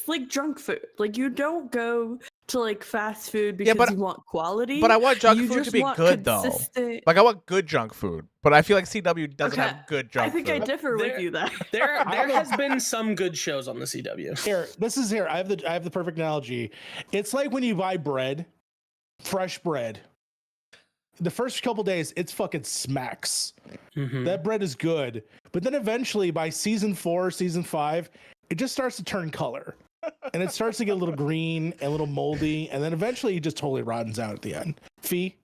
like junk food. Like you don't go to like fast food because but- you want quality. But I want junk you food to just be want good though. consistent- Like I want good junk food, but I feel like CW doesn't Okay, have good junk I think food. I differ with you there. There has been some good shows on the CW. Here. I have the perfect analogy. It's like when you buy bread, fresh bread. The first couple days, it's fucking smacks. Mhm. That bread is good, but then eventually by season 4, season 5, it just starts to turn color, and it starts to get a little green and a little moldy, and then eventually it just totally rottens out at the end. Fee.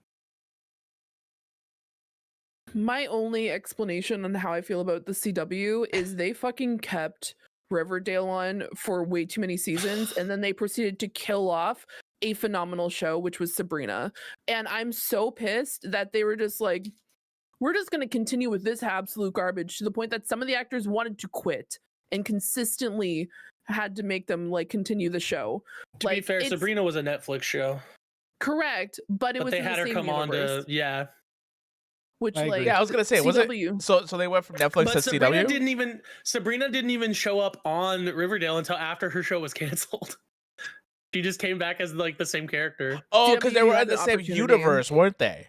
My only explanation on how I feel about the CW is they fucking kept Riverdale on for way too many seasons, and then they proceeded to kill off a phenomenal show, which was Sabrina. And I'm so pissed that they were just like, we're just going to continue with this absolute garbage, to the point that some of the actors wanted to quit and consistently had to make them like continue the show. To be Like, fair, it's Sabrina was a Netflix show, correct, but it but was they in the had her same come universe, on to which I agree. like Yeah, I was gonna say, was it? CW. So they went from Netflix But to Sabrina CW. Sabrina didn't even show up on Riverdale until after her show was canceled. She just came back as like the same character. Oh, because they CW were had in the the same opportunity. universe, weren't they?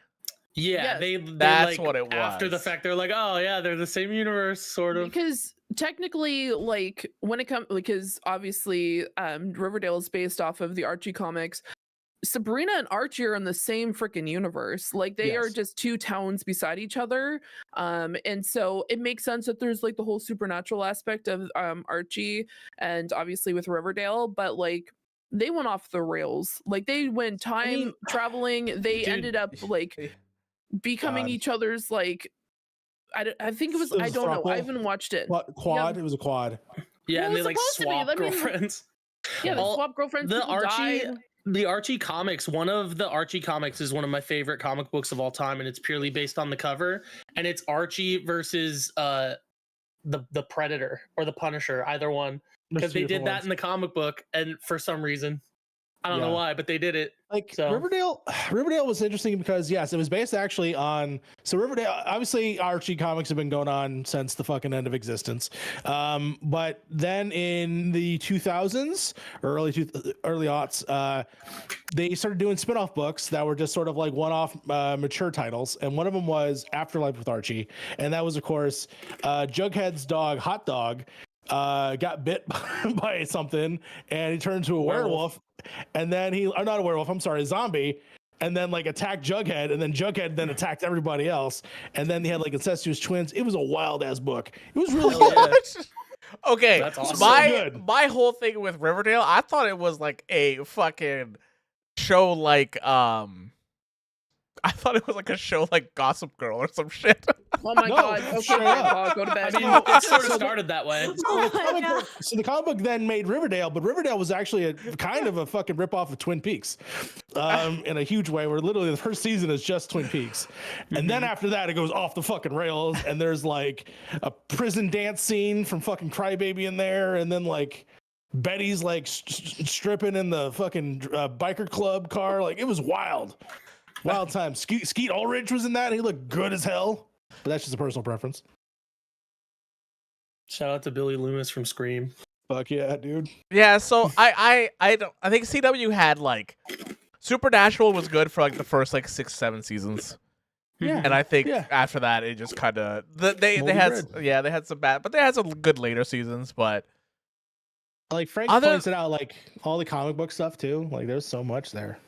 Yeah, Yes. they That's like, what it after the was. fact they're like, oh yeah, they're the same universe, sort of. Because technically, like when it comes, because obviously Riverdale is based off of the Archie comics. Sabrina and Archie are in the same freaking universe. Like they are Yes. just two towns beside each other. And so it makes sense that there's like the whole supernatural aspect of Archie and obviously with Riverdale, but like they went off the rails. Like they went time traveling. They Dude, ended up like becoming God. each other's like I think it was, I don't know. I haven't watched it. Quad. It was a quad. Yeah, Well, and they it's like supposed to be. swap I mean, girlfriends. Yeah, they All- swap girlfriends. the People Archie died. the Archie comics, one of the Archie comics is one of my favorite comic books of all time, and it's purely based on the cover, and it's Archie versus the Predator or the Punisher, either one, because they did that in the comic book, and for some reason I don't know Yeah. why, but they did it. Like So- Riverdale was interesting because yes, it was based actually on Riverdale. Obviously, Archie comics have been going on since the fucking end of existence. But then in the 2000s, or early aughts, they started doing spin-off books that were just sort of like one-off mature titles, and one of them was Afterlife with Archie, and that was of course Jughead's dog Hot Dog got bit by something and he turned into a werewolf. And then not a werewolf, I'm sorry, a zombie, and then like attacked Jughead, and then Jughead then attacked everybody else, and then they had like incestuous twins. It was a wild ass book. It was really good. What? Okay, That's awesome. So good. my whole thing with Riverdale, I thought it was like a fucking show like I thought it was like a show like Gossip Girl or some shit. Oh my No, god. Okay, straight up. Grandpa, go to I bed. mean, it sort of started that way. So the comic book then made Riverdale, but Riverdale was actually a kind of a fucking ripoff of Twin Peaks, in a huge way. Where literally the first season is just Twin Peaks, and then after that it goes off the fucking rails, and there's like a prison dance scene from fucking Crybaby in there, and then like Betty's like stripping in the fucking biker club car. Like it was wild. Wild time. Skeet Ulrich was in that. And he looked good as hell. But that's just a personal preference. Shout out to Billy Loomis from Scream. Fuck yeah, dude. Yeah, so I think CW had like Supernatural was good for like the first like 6-7 seasons. Yeah. And I think Yeah. after that it just kind of they Moldy had bread. they had some bad, but they had some good later seasons. But Like Frank points it out, like all the comic book stuff too. Like there's so much there.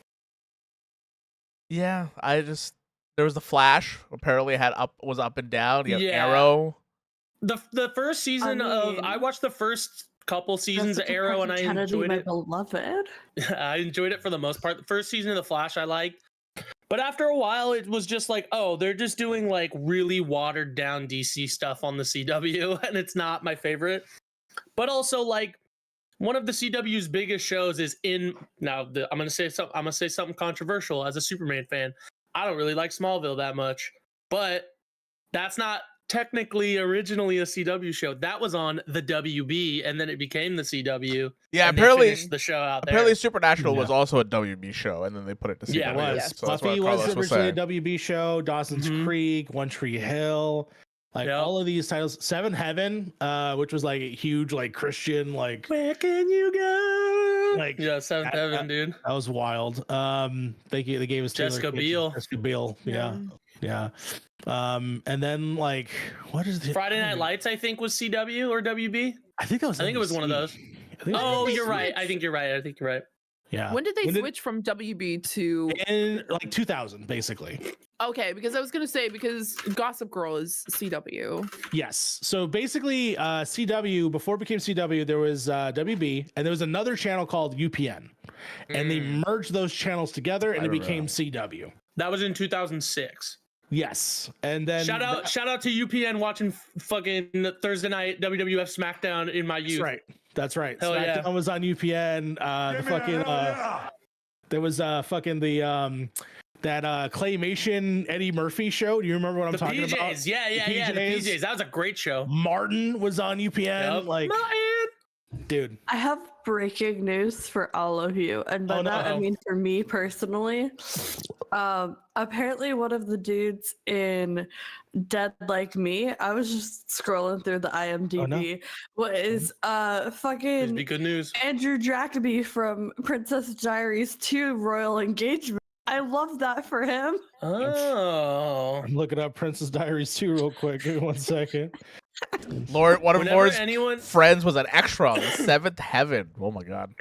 yeah, there was the Flash. Apparently was up and down. You have Yeah. Arrow. The first season I mean- I watched the first couple seasons of Jessica Arrow, and I Parker Kennedy, enjoyed my it. beloved. I enjoyed it for the most part. The first season of The Flash I liked. But after a while, it was just like, oh, they're just doing like really watered down DC stuff on the CW, and it's not my favorite. But also, like, one of the CW's biggest shows is in now. I'm gonna say something controversial as a Superman fan. I don't really like Smallville that much, but that's not technically originally a CW show. That was on the WB, and then it became the CW. Yeah, and apparently they finished the show out apparently there. Supernatural was also a WB show, and then they put it to CW. Yeah, It was. Yeah. So that's what Buffy was Carlos originally saying. a WB show. Dawson's Mhm. Creek, One Tree Hill, like Yep. all of these titles. Seven Heaven, which was like a huge like Christian like Where can you go? Like, Yeah, Seventh I- Heaven, dude. that was wild. They gave us Taylor Jessica Kitsch- Biel. Jessica Biel, yeah. And then like what is the Friday Night Lights, I think, was CW or WB. I think that was. I think it was one of NBC. those. I think it Oh, was- you're right. I switch? think you're right. Yeah. When did they switch from WB to? In like 2000, basically. Okay, because I was gonna say because Gossip Girl is CW. Yes. So basically, CW before it became CW, there was WB, and there was another channel called UPN, and they merged those channels together, and I it became remember. CW. That was in 2006. Yes, and then Shout out to UPN watching fucking Thursday night WWF SmackDown in my youth. That's right. Hell yeah. SmackDown was on UPN. There was fucking the that claymation Eddie Murphy show. Do you remember what I'm The talking PJs, about? yeah, the PJs. PJs. That was a great show. Martin was on UPN. Yep. Like, Martin! dude. I have breaking news for all of you, and by Oh, that I no. mean for me personally. Apparently one of the dudes in Dead Like Me, I was just scrolling through the IMDb, was It'd fucking be good news. Andrew Jacoby from Princess Diaries 2 Royal Engagement. I love that for him. Oh. I'm looking up Princess Diaries 2 real quick. Give me 1 second. Lord, one of Whenever Lord's anyone friends was an extra on the Seventh Heaven. Oh my god.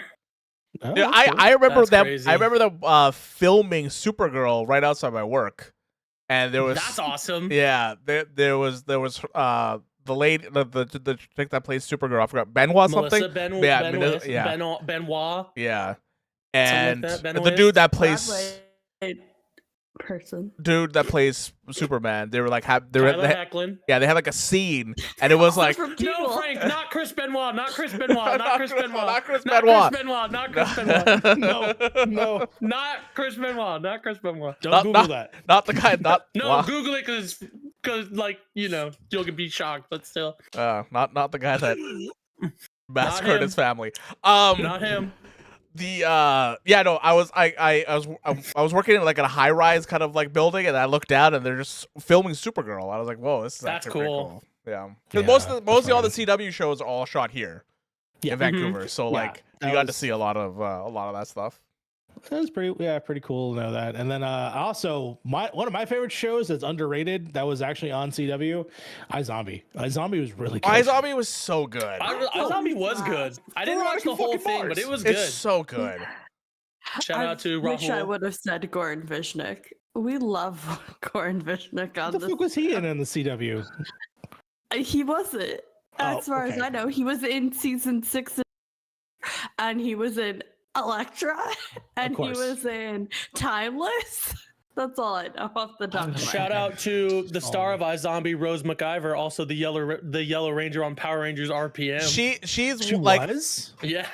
Oh, Dude, that's cool. I remember That's them. crazy. I remember them filming Supergirl right outside my work, and there was That's awesome. yeah, there was the lady, the chick that plays Supergirl. I forgot Benoit Melissa something. Benoit, Yeah, Benoit, yeah. Benoit. Yeah, Something like and that, the Benoist? dude that plays Superman. They were like Tyler Hecklin. yeah, they had like a scene, and it was like From No, People. Frank, not Chris Benoit, not Chris Benoit, not Chris Benoit, not Chris not Benoit. Chris Benoit, not Chris Benoit, No, not Chris Benoit, not Chris Benoit. don't Not- Google not- that. not the guy, not No, wow. Google it because like you'll be shocked, but still, not the guy that massacred him. his family. not him. I was working in like a high rise kind of like building, and I looked down and they're just filming Supergirl. I was like, whoa, this is That's actually pretty cool. Yeah, Yeah, because mostly all the CW shows are all shot here Yeah. in Vancouver, so Yeah, like that you got to was- see a lot of that stuff. That was pretty cool to know that. And then also one of my favorite shows that's underrated that was actually on CW, iZombie. iZombie was really good. iZombie was so good. iZombie was good. I didn't watch the whole thing, but it was good. It's so good. Shout out to wish I Rahul. would have said Goran Vishnik. We love Goran Vishnik on What the fuck was he in the CW? He wasn't. As Oh, far as okay. I know, he was in season 6, and he was in Elektra, and he course. was in Timeless. That's all I know off the top of my Shout head. out to the star Oh. of iZombie, Rose McIver, also the Yellow Ranger on Power Rangers RPM. She's She like was? Yeah,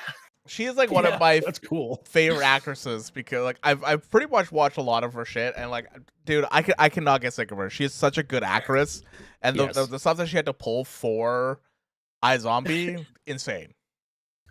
she is like one Yeah, of my That's cool. favorite actresses because like I've pretty much watched a lot of her shit, and like dude, I cannot get sick of her. She is such a good actress, and Yes. the stuff that she had to pull for iZombie, insane.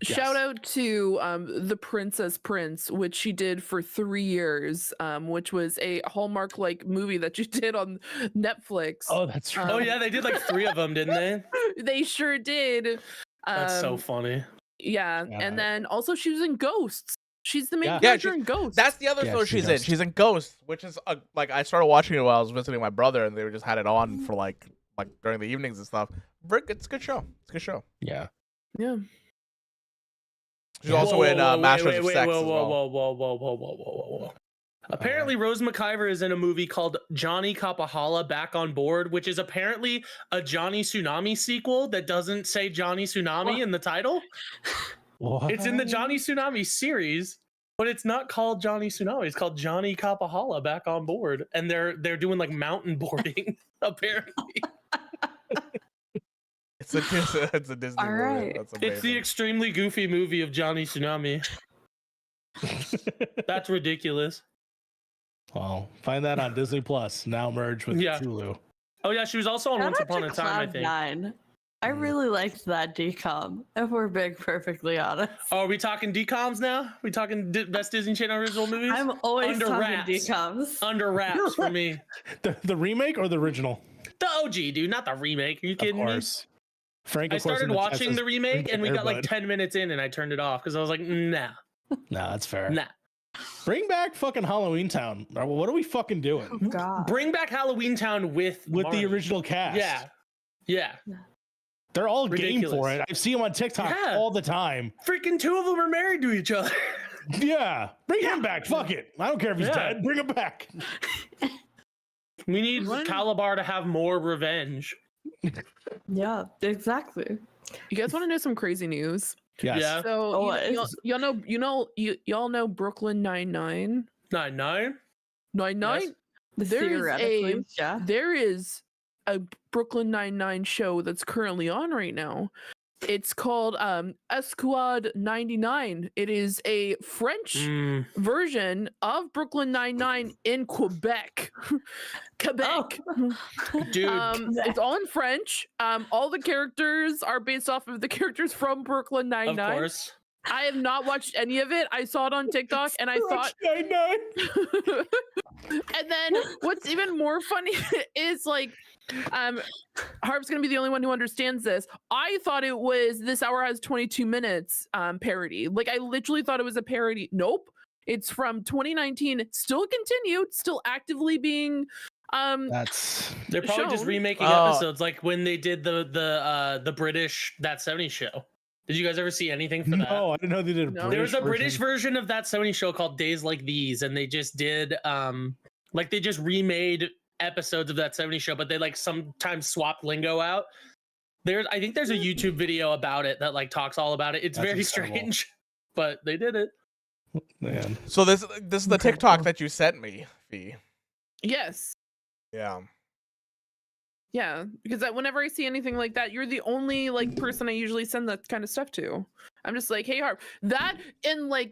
Shout out to The Princess Prince, which she did for 3 years, which was a Hallmark like movie that you did on Netflix. Oh, that's right. oh yeah, they did like 3 of them, didn't they? They sure did. That's so Um, funny. Yeah, Yeah. and then also she was in Ghosts. She's the main Yeah. character Yeah, in Ghosts. That's the other Yeah, show she's she's in in. Ghost. She's in Ghost, which is like I started watching it while I was visiting my brother, and they just had it on for like during the evenings and stuff. It's a good show. It's a good show. Yeah. yeah. She's also in Masters of Sex as well. Whoa. Apparently, Rose McIver is in a movie called Johnny Kapahala Back on Board, which is apparently a Johnny Tsunami sequel that doesn't say Johnny Tsunami in the title. What? It's in the Johnny Tsunami series, but it's not called Johnny Tsunami. It's called Johnny Kapahala Back on Board, and they're doing like mountain boarding apparently. It's a Disney All movie. right. That's amazing. It's the extremely goofy movie of Johnny Tsunami. That's ridiculous. Well, find that on Disney Plus. Now merged with Yeah. Hulu. Oh yeah, she was also on Shout Once out Upon to a Time, I think. Cloud9. I really liked that decom, if we're being perfectly honest. Oh, are we talking DComs now? We talking best Disney Channel original movies? I'm always Under talking wraps. decoms. Under wraps for me. The remake or the original? The OG, dude, not the remake. Are you kidding Of me? course. Frank, I of course, started in the chat watching says, the remake "Bring and we back got like Airbud." 10 minutes in and I turned it off because I was like, nah, Nah, that's fair. nah. Bring back fucking Halloween Town. What are we fucking doing Oh, God. Bring back Halloween Town with with the Marty. original cast? Yeah. Yeah. They're all game for Ridiculous. it. I see them on TikTok Yeah. all the time. Freaking two of them are married to each other. Yeah, bring him back. Fuck it. I don't care if he's Yeah. dead. Bring him back. We need What? Calabar to have more revenge. Yeah, exactly. You guys want to know some crazy news? Yes. Yeah. So Oh, y'all know Brooklyn Nine-Nine? 9-9. Nine-Nine? There is Theoretically, yeah. There is a Brooklyn Nine-Nine show that's currently on right now. It's called Esquad 99. It is a French version of Brooklyn Nine-Nine in Quebec. Quebec. Dude. It's all in French. All the characters are based off of the characters from Brooklyn Of Nine-Nine. course. I have not watched any of it. I saw it on TikTok and I thought and then what's even more funny is like Harv's gonna be the only one who understands this. I thought it was This Hour Has 22 Minutes parody. Like I literally thought it was a parody. Nope. It's from 2019, still continued, still actively being That's They're probably just shown. remaking episodes like when they did the British That 70s Show. Did you guys ever see anything for that? no. I didn't know they did a No. British There was a British version. version of That 70s Show called Days Like These, and they just did like they just remade episodes of That 70s Show, but they like sometimes swapped lingo out. I think there's a YouTube video about it that like talks all about it. It's That's very incredible. strange, but they did it. Man. So this is the TikTok that you sent me, Fee. yes. Yeah. Yeah, because whenever I see anything like that, you're the only like person I usually send that kind of stuff to. I'm just like, hey, Harv, that and like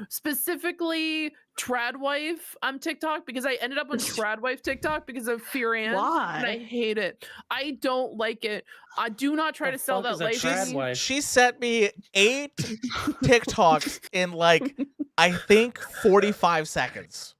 specifically Tradwife TikTok because I ended up on Tradwife TikTok because of Fear and I Why? hate it. I don't like it. I do not try The to sell fuck that is a life. Tradwife? She sent me 8 TikToks in like I think 45 seconds.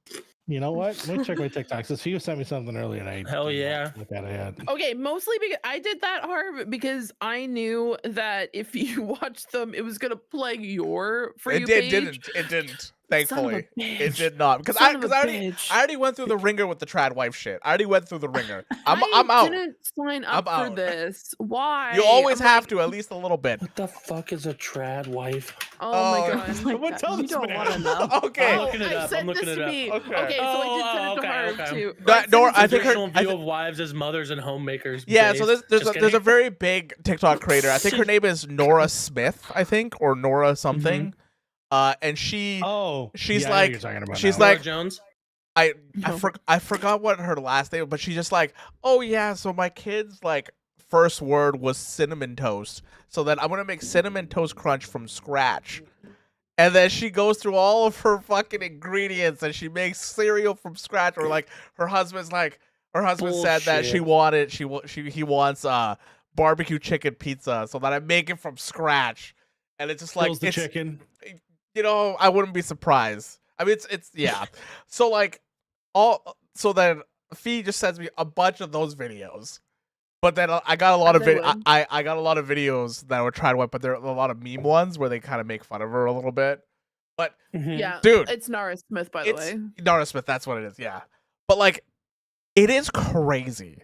You know what? Let me check my TikToks. This Fiona sent me something earlier, and I Hell did not yeah. look at it yet. Okay, mostly because I did that, Harv, because I knew that if you watched them, it was gonna play your For You page. It didn't. Son of a Thankfully, it bitch. did not because Son of a I bitch. already went through the ringer with the trad wife shit. I already went through the ringer. I'm I out. didn't sign up I'm for out. this. Why? You always I'm have like, to at least a little bit. What the fuck is a trad wife? Oh, Oh, my god. Someone tell you this don't man. want to know. Okay. I'm looking it I up. sent I'm looking this it to up. me. Okay. Okay, so I did send it to Harv okay. too. That- sent Nor- it to I think her- Traditional I view think- of wives as mothers and homemakers. Yeah, so based. there's Just a kidding. very big TikTok creator. I think her name is Nora Smith, I think, or Nora something. And Oh, she's yeah, I know what like- you're talking about she's now. Nora like- Jones. I forgot what her last name, but she's just like, oh yeah, so my kid's like first word was cinnamon toast, so then I'm gonna make cinnamon toast crunch from scratch, and then she goes through all of her fucking ingredients and she makes cereal from scratch, or like her husband said that he wants barbecue chicken pizza, so that I make it from scratch, and it's just like Kills the it's chicken. I wouldn't be surprised. I mean, it's yeah. So then Fee just sends me a bunch of those videos, but then I got a lot of As I would. I got a lot of videos that were tried to, but there are a lot of meme ones where they kind of make fun of her a little bit. But Mhm. Yeah, dude, it's Nara Smith, by the it's way. Nara Smith. That's what it is. Yeah, but like, it is crazy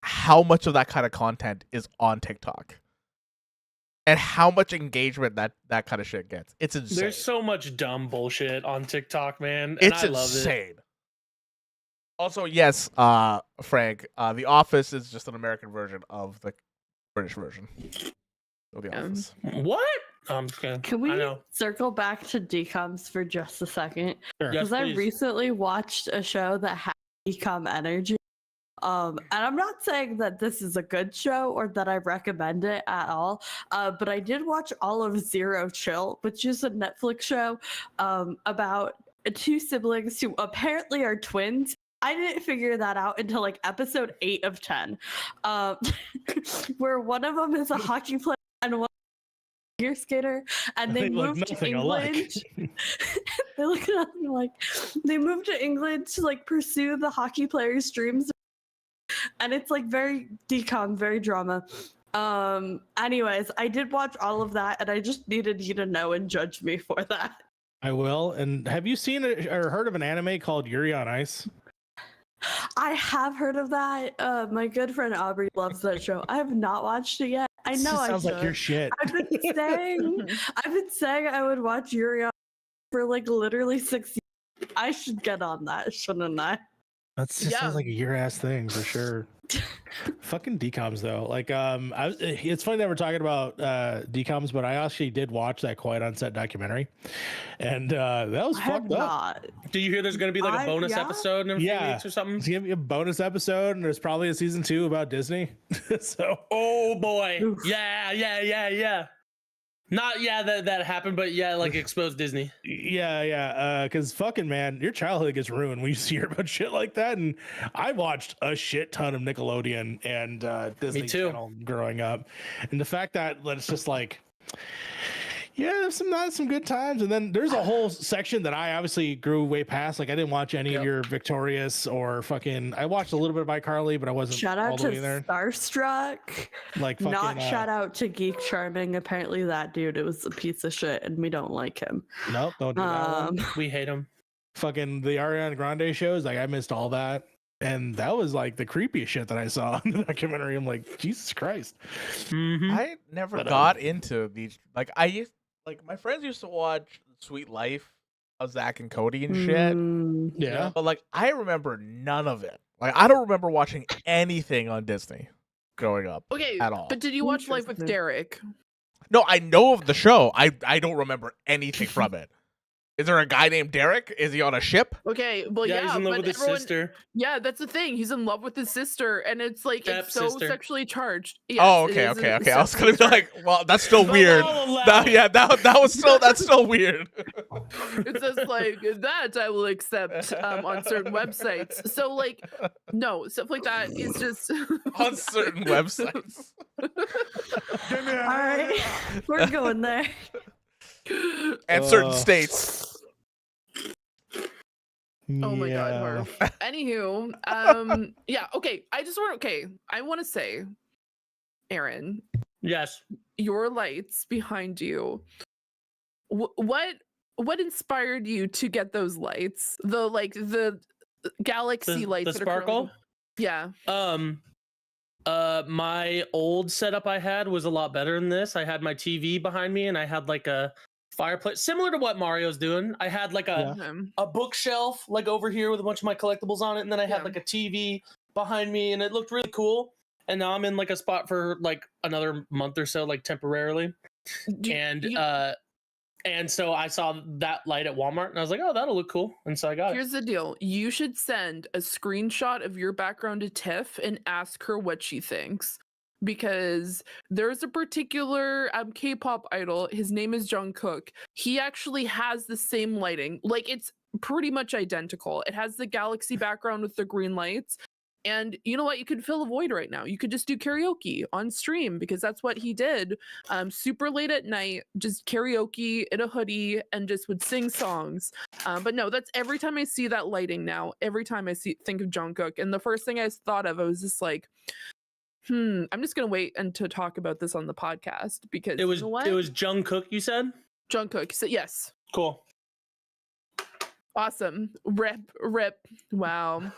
how much of that kind of content is on TikTok. and how much engagement that kind of shit gets. It's insane. There's so much dumb bullshit on TikTok, man. And It's I love it. insane. Also, yes, Frank, The Office is just an American version of the British version of The Office. What? I'm just kidding. Can I we know. circle back to decoms for just a second? Sure. Yes, Because I please. recently watched a show that had decom energy. And I'm not saying that this is a good show or that I recommend it at all. But I did watch all of Zero Chill, which is a Netflix show about two siblings who apparently are twins. I didn't figure that out until like episode 8 of 10, where one of them is a hockey player and one figure skater, and they look moved to nothing England. alike. They look nothing alike. They moved to England to like pursue the hockey players' dreams, and it's like very decom, very drama. Anyways, I did watch all of that, and I just needed you to know and judge me for that. I will. And have you seen or heard of an anime called Yuri on Ice? I have heard of that. My good friend Aubrey loves that show. I have not watched it yet. I This know just I sounds should. like your shit. I've been saying I would watch Yuri on for like literally 6 years. I should get on that, shouldn't I? That just sounds like a your ass thing for sure. Fucking decoms though. Like it's funny that we're talking about decoms, but I actually did watch that Quiet on Set documentary, and that was I have fucked up. not. Do you hear there's going to be like a bonus yeah? episode in a few Yeah. weeks or something? It's gonna be a bonus episode, and there's probably a season 2 about Disney. So Oh boy. Oof. Yeah. Not that happened, but yeah, like exposed Disney. yeah, because fucking man, your childhood gets ruined when you hear about shit like that. And I watched a shit ton of Nickelodeon and Disney too. Channel growing up, and the fact that it's just like, yeah, there's some good times, and then there's a whole section that I obviously grew way past. Like I didn't watch any of your Victorious or fucking. I watched a little bit of iCarly, but I wasn't Shout all out the to way there. Starstruck. Like fucking, Not shout out to Geek Charming. Apparently that dude was a piece of shit and we don't like him. Nope, don't do that one. We hate him. Fucking the Ariana Grande shows, like I missed all that. And that was like the creepiest shit that I saw in the documentary. I'm like, Jesus Christ. Mm-hmm. I never But, got into these. Like my friends used to watch Sweet Life of Zach and Cody and shit. Mm, Yeah. But like I remember none of it. Like I don't remember watching anything on Disney growing up. Okay, At all. but did you watch Life with Interesting. Derek? No, I know of the show. I don't remember anything from it. Is there a guy named Derek? Is he on a ship? Okay, well, Yeah, yeah, he's in love but with his everyone, sister. yeah, that's the thing. He's in love with his sister, and it's like it's so Stepsister. sexually charged. Yes, Oh, it okay. is a I was gonna be sexually like, well, that's still But weird. I'll allow That, it. yeah, that's still weird. It says like that I will accept on certain websites. So like, no, stuff like that is just On certain websites. all right, we're going there. And certain states. Oh my god, Yeah. Harv. Anywho, yeah, okay. I want to say, Aaron, Yes. your lights behind you. What inspired you to get those lights? The galaxy The lights. that are sparkle? currently- Yeah. My old setup I had was a lot better than this. I had my TV behind me and I had like a fireplace similar to what Mario's doing. I had like a bookshelf like over here with a bunch of my collectibles on it, and then I had Yeah. like a TV behind me, and it looked really cool. And now I'm in like a spot for like another month or so, like temporarily. And so I saw that light at Walmart, and I was like, oh, that'll look cool. And so I got it. Here's the deal. You should send a screenshot of your background to Tiff and ask her what she thinks. Because there's a particular K-pop idol. His name is Jungkook. He actually has the same lighting. Like, it's pretty much identical. It has the galaxy background with the green lights. And you know what? You could fill a void right now. You could just do karaoke on stream because that's what he did. Super late at night, just karaoke in a hoodie and just would sing songs. But no, that's every time I see that lighting now, every time I think of Jungkook. And the first thing I thought of, I was just like, I'm just gonna wait and to talk about this on the podcast because It was you know what? it was Jungkook, you said? Jungkook. So yes. Cool. Awesome. Rip. Wow.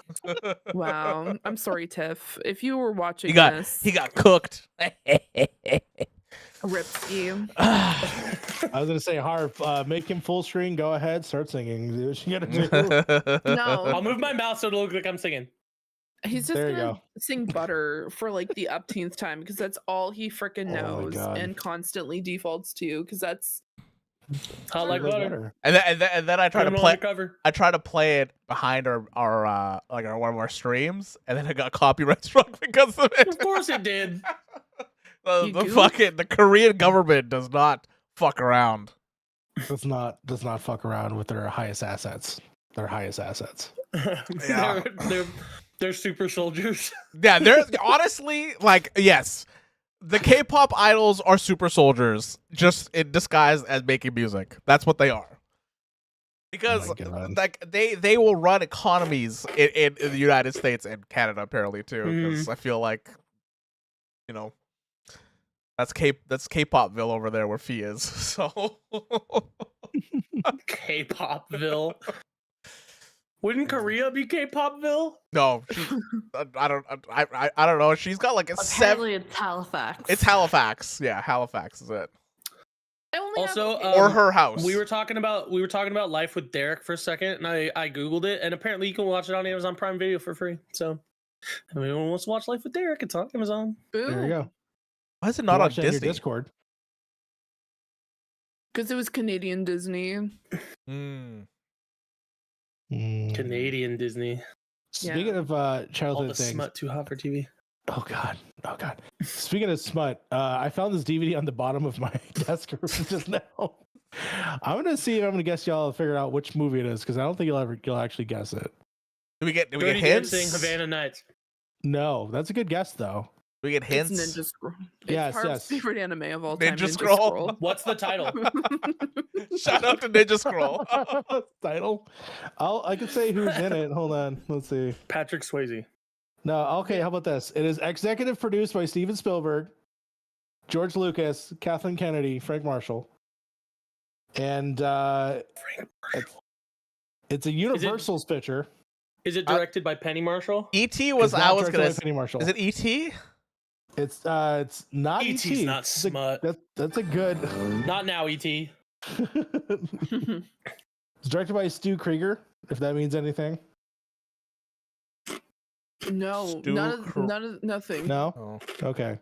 Wow. I'm sorry, Tiff. If you were watching He got this. he got cooked. Ripsky. I was gonna say, Harv, make him full screen. Go ahead, start singing. Do what you gotta do. No. I'll move my mouth so it'll look like I'm singing. He's just There you gonna go. sing butter for like the upteenth time because that's all he freaking Oh my knows God. and constantly defaults to because that's Hot like butter. And then I try to Put 'em on play. the cover. I try to play it behind our one of our streams, and then I got copyright struck because of it. Of course it did. The You goof? fucking the Korean government does not fuck around. Does not fuck around with their highest assets. Their highest assets. Yeah. They're super soldiers. Yeah, they're honestly like yes, the K-pop idols are super soldiers, just in disguise as making music. That's what they are. Because Oh my God. like they will run economies in the United States and Canada apparently too. Because I feel like, you know, that's K-popville over there where Fee is. So K-popville. Wouldn't Korea be K-popville? no, I don't know. She's got like a seven. Apparently, it's Halifax. It's Halifax. Yeah, Halifax is it. I only have- Also, okay. Or her house. We were talking about Life with Derek for a second, and I googled it, and apparently you can watch it on Amazon Prime Video for free. So, if anyone wants to watch Life with Derek, it's on Amazon. There you go. Why is it not on Watch that in your Disney? Discord. Because it was Canadian Disney. Mm. Canadian Disney. Speaking of All childhood the things. smut too hot for TV. Oh God. Speaking of smut, I found this DVD on the bottom of my desk just now. I'm gonna see if I'm gonna guess y'all figure out which movie it is because I don't think you'll actually guess it. Do we get Dirty hints? Dancing, Havana Nights. No, that's a good guess though. Do we get hints? It's Ninja Scroll. It's Yes, Harv's yes. favorite anime of all time. Ninja Scroll. What's the title? Shout out to Ninja Scroll. Title. I could say who's in it. Hold on. Let's see. Patrick Swayze. No, okay, how about this? It is executive produced by Steven Spielberg, George Lucas, Kathleen Kennedy, Frank Marshall. And it's a Universal's picture. Is it directed by Penny Marshall? E.T. was It's not I was directed gonna. by Penny Marshall. Is it E.T.? It's not E.T.'s E.T. not smut. That's a good. Not now, E.T. It's directed by Stu Krieger, if that means anything. No, nothing. No? Oh. Okay.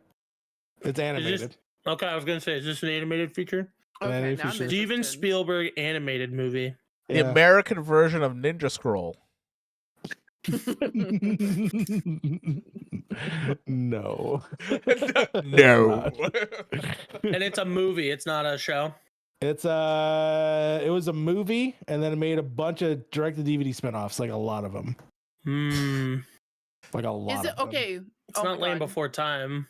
It's animated. Okay, I was gonna say, is this an animated feature? Okay, Any now I'm features. Steven interested. Spielberg animated movie. The Yeah. American version of Ninja Scroll. No. No. And it's a movie, it's not a show. It was a movie and then it made a bunch of direct-to-DVD spinoffs, like a lot of them. Like a lot Is it of them. okay? It's Oh not my Land God. Before Time.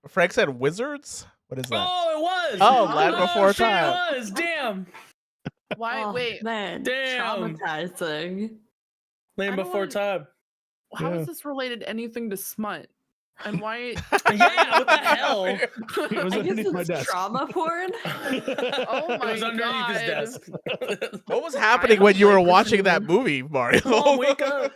Frank said wizards. What is that? Oh, it was. Oh, Land Before shit, Time. It was. Damn. Why? Oh, Wait. man, Damn. traumatizing. Land I don't Before wanna- Time. How Yeah. is this related anything to smut? And why? Yeah, what the hell? It was I guess underneath my it's desk. trauma porn. Oh It was my underneath his God. desk. What was happening when you were watching that movie, Mario? Come on, wake up.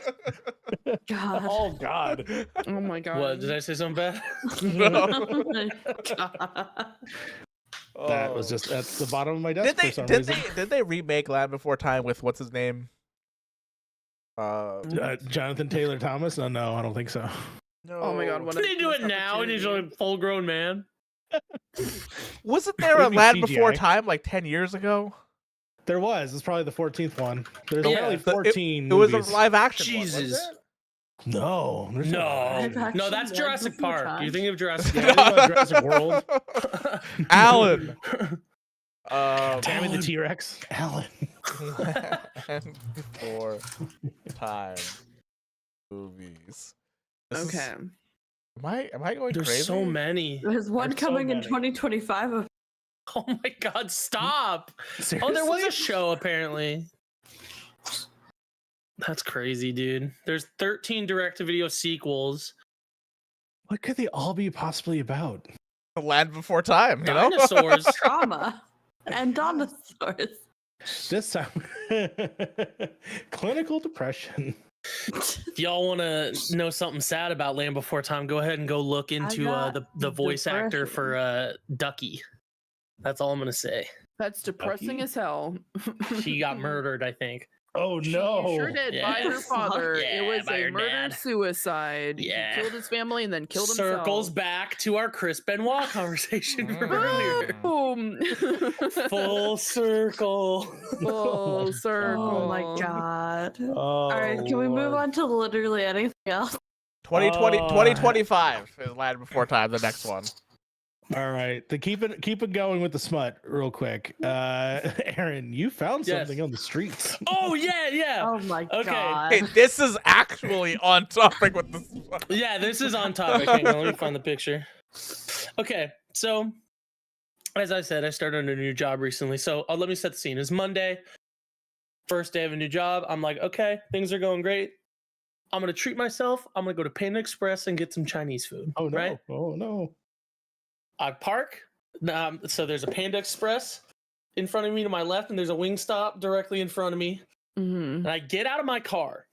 God. Oh God. Oh my God. What, did I say something bad? Oh my God. That was just at the bottom of my desk for some Did reason. they remake Land Before Time with what's his name? Jonathan Taylor Thomas? Oh, no, I don't think so. No. Oh my God. What They do it now, and he's a full-grown man. Wasn't there a Maybe Land Before CGI. Time like 10 years ago? There was. It's probably the 14th one. There's Yeah. apparently 14 It was movies. a live action. one, wasn't Jesus. it? No. there's No, Live no, action that's Land Jurassic Before Park. Time. You think of Jurassic Yeah, Park? I think about Jurassic World. Alan. Tammy the T-Rex. Alan. Land Before Time movies. This is- Okay. Am I going There's crazy? so many. There's one There's so coming in many. 2025 of Oh my God, stop. Seriously? Oh, there was a show apparently. That's crazy, dude. There's 13 direct-to-video sequels. What could they all be possibly about? Land Before Time, you know? Dinosaurs. trauma and dinosaurs. This time, clinical depression. If y'all want to know something sad about Land Before Time, go ahead and go look into the voice actor for Ducky. That's all I'm gonna say. That's depressing as hell. She got murdered, I think. Oh She no! sure did by her father. Yeah, It was by a her murder dad. suicide. Yeah. He killed his family and then killed Circles himself. back to our Chris Benoit conversation from earlier. Boom. Full circle. Full circle. Oh my god. Oh, All right, can we move Lord. on to literally anything else? 2020, Oh. 2025 is Land Before Time, the next one. All right, to keep it going with the smut real quick. Aaron, you found Yes. something on the streets. Oh yeah. Oh my Okay. god. Hey, this is actually on topic with this. Yeah, this is on topic. Hang on, let me find the picture. Okay, so as I said, I started a new job recently. So let me set the scene. It's Monday, first day of a new job. I'm like, okay, things are going great. I'm gonna treat myself. I'm gonna go to Panda Express and get some Chinese food. Oh no! Right? Oh no! I park. So there's a Panda Express in front of me to my left, and there's a Wingstop directly in front of me. Mhm. And I get out of my car.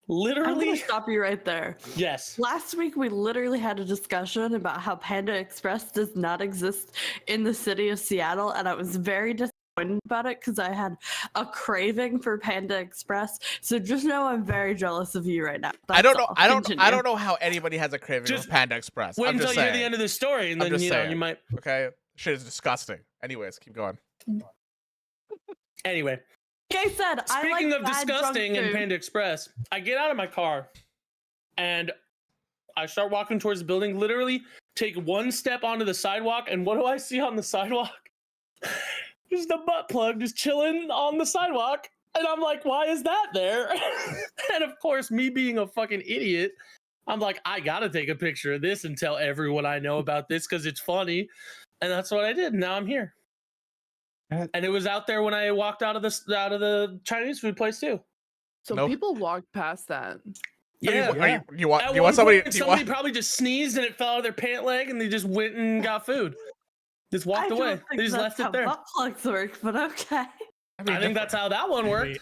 I'm Literally, gonna stop you right there. yes. Last week we literally had a discussion about how Panda Express does not exist in the city of Seattle, and I was very disappointed about it because I had a craving for Panda Express. So just know I'm very jealous of you right now. I don't That's know. all. I Continue. don't know how anybody has a craving Just for Panda Express. Wait I'm until just you hear saying. the end of the story, and I'm then just you know saying. you might. Okay, shit is disgusting. Anyways, keep going. Anyway, Like I said, I speaking like of bad drunk disgusting and food. Panda Express, I get out of my car, and I start walking towards the building. Literally, take one step onto the sidewalk, and what do I see on the sidewalk? Just a butt plug just chilling on the sidewalk. And I'm like, why is that there? And of course, me being a fucking idiot, I'm like, I gotta take a picture of this and tell everyone I know about this because it's funny. And that's what I did. And now I'm here. And it was out there when I walked out of the Chinese food place too. So Nope. people walked past that. Yeah. You want At you one want somebody? point, Do you somebody want, probably just sneezed and it fell out of their pant leg, and they just went and got food. Just walked I away. don't think They just that's left how it there. butt plugs work, but okay. I think that's how that one worked.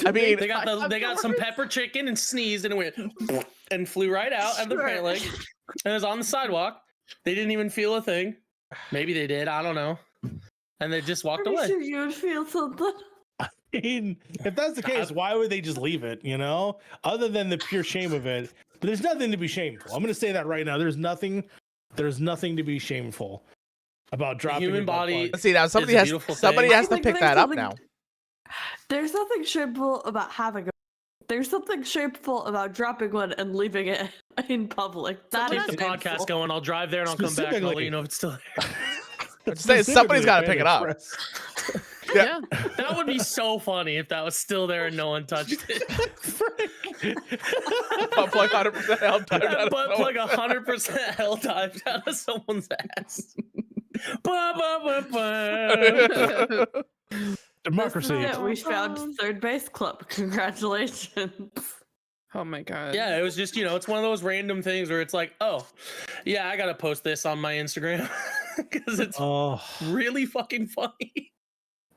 I mean, They got some pepper chicken and sneezed and it went and flew right out of their Sure. pant leg, and it was on the sidewalk. They didn't even feel a thing. Maybe they did. I don't know. And they just walked Pretty away. sure you would feel something. I mean, if that's the case, why would they just leave it? You know, other than the pure shame of it. But there's nothing to be shameful. I'm going to say that right now. There's nothing to be shameful about dropping human your butt body- plug. let's see now. Somebody a has beautiful somebody thing. has to Like, pick there's that up something- now. There's nothing shameful about having a. There's something shameful about dropping one and leaving it in public. That Keep is the podcast shameful. going. I'll drive there and I'll come back and I'll let Specifically- you know if it's still there. I'm just saying, somebody's got to pick it up. Express. Yeah. That would be so funny if that was still there and no one touched it. Butt plug 100% held time. That butt plug 100% hell dived out of someone's ass. Ba, ba, ba, ba. Democracy. Yeah, we found third base club. Congratulations. Oh my god. Yeah, it was just, it's one of those random things where it's like, oh, yeah, I got to post this on my Instagram because it's Oh really fucking funny.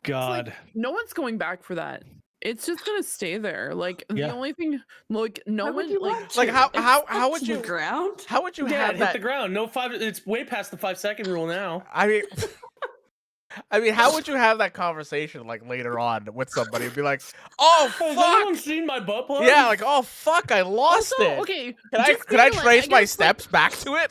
God. No one's going back for that. It's just gonna stay there. Like Yeah. the only thing, like no Why would one, you like want Like to? how would To the you ground? how would you Yeah, have it hit that? the ground. No 5. It's way past the 5-second rule now. I mean, how would you have that conversation like later on with somebody and be like, "Oh Has anyone fuck, seen my butt plug? yeah," like, "Oh fuck, I lost also, it." okay. Can just I thinking, like, trace my guess, like, steps back to it?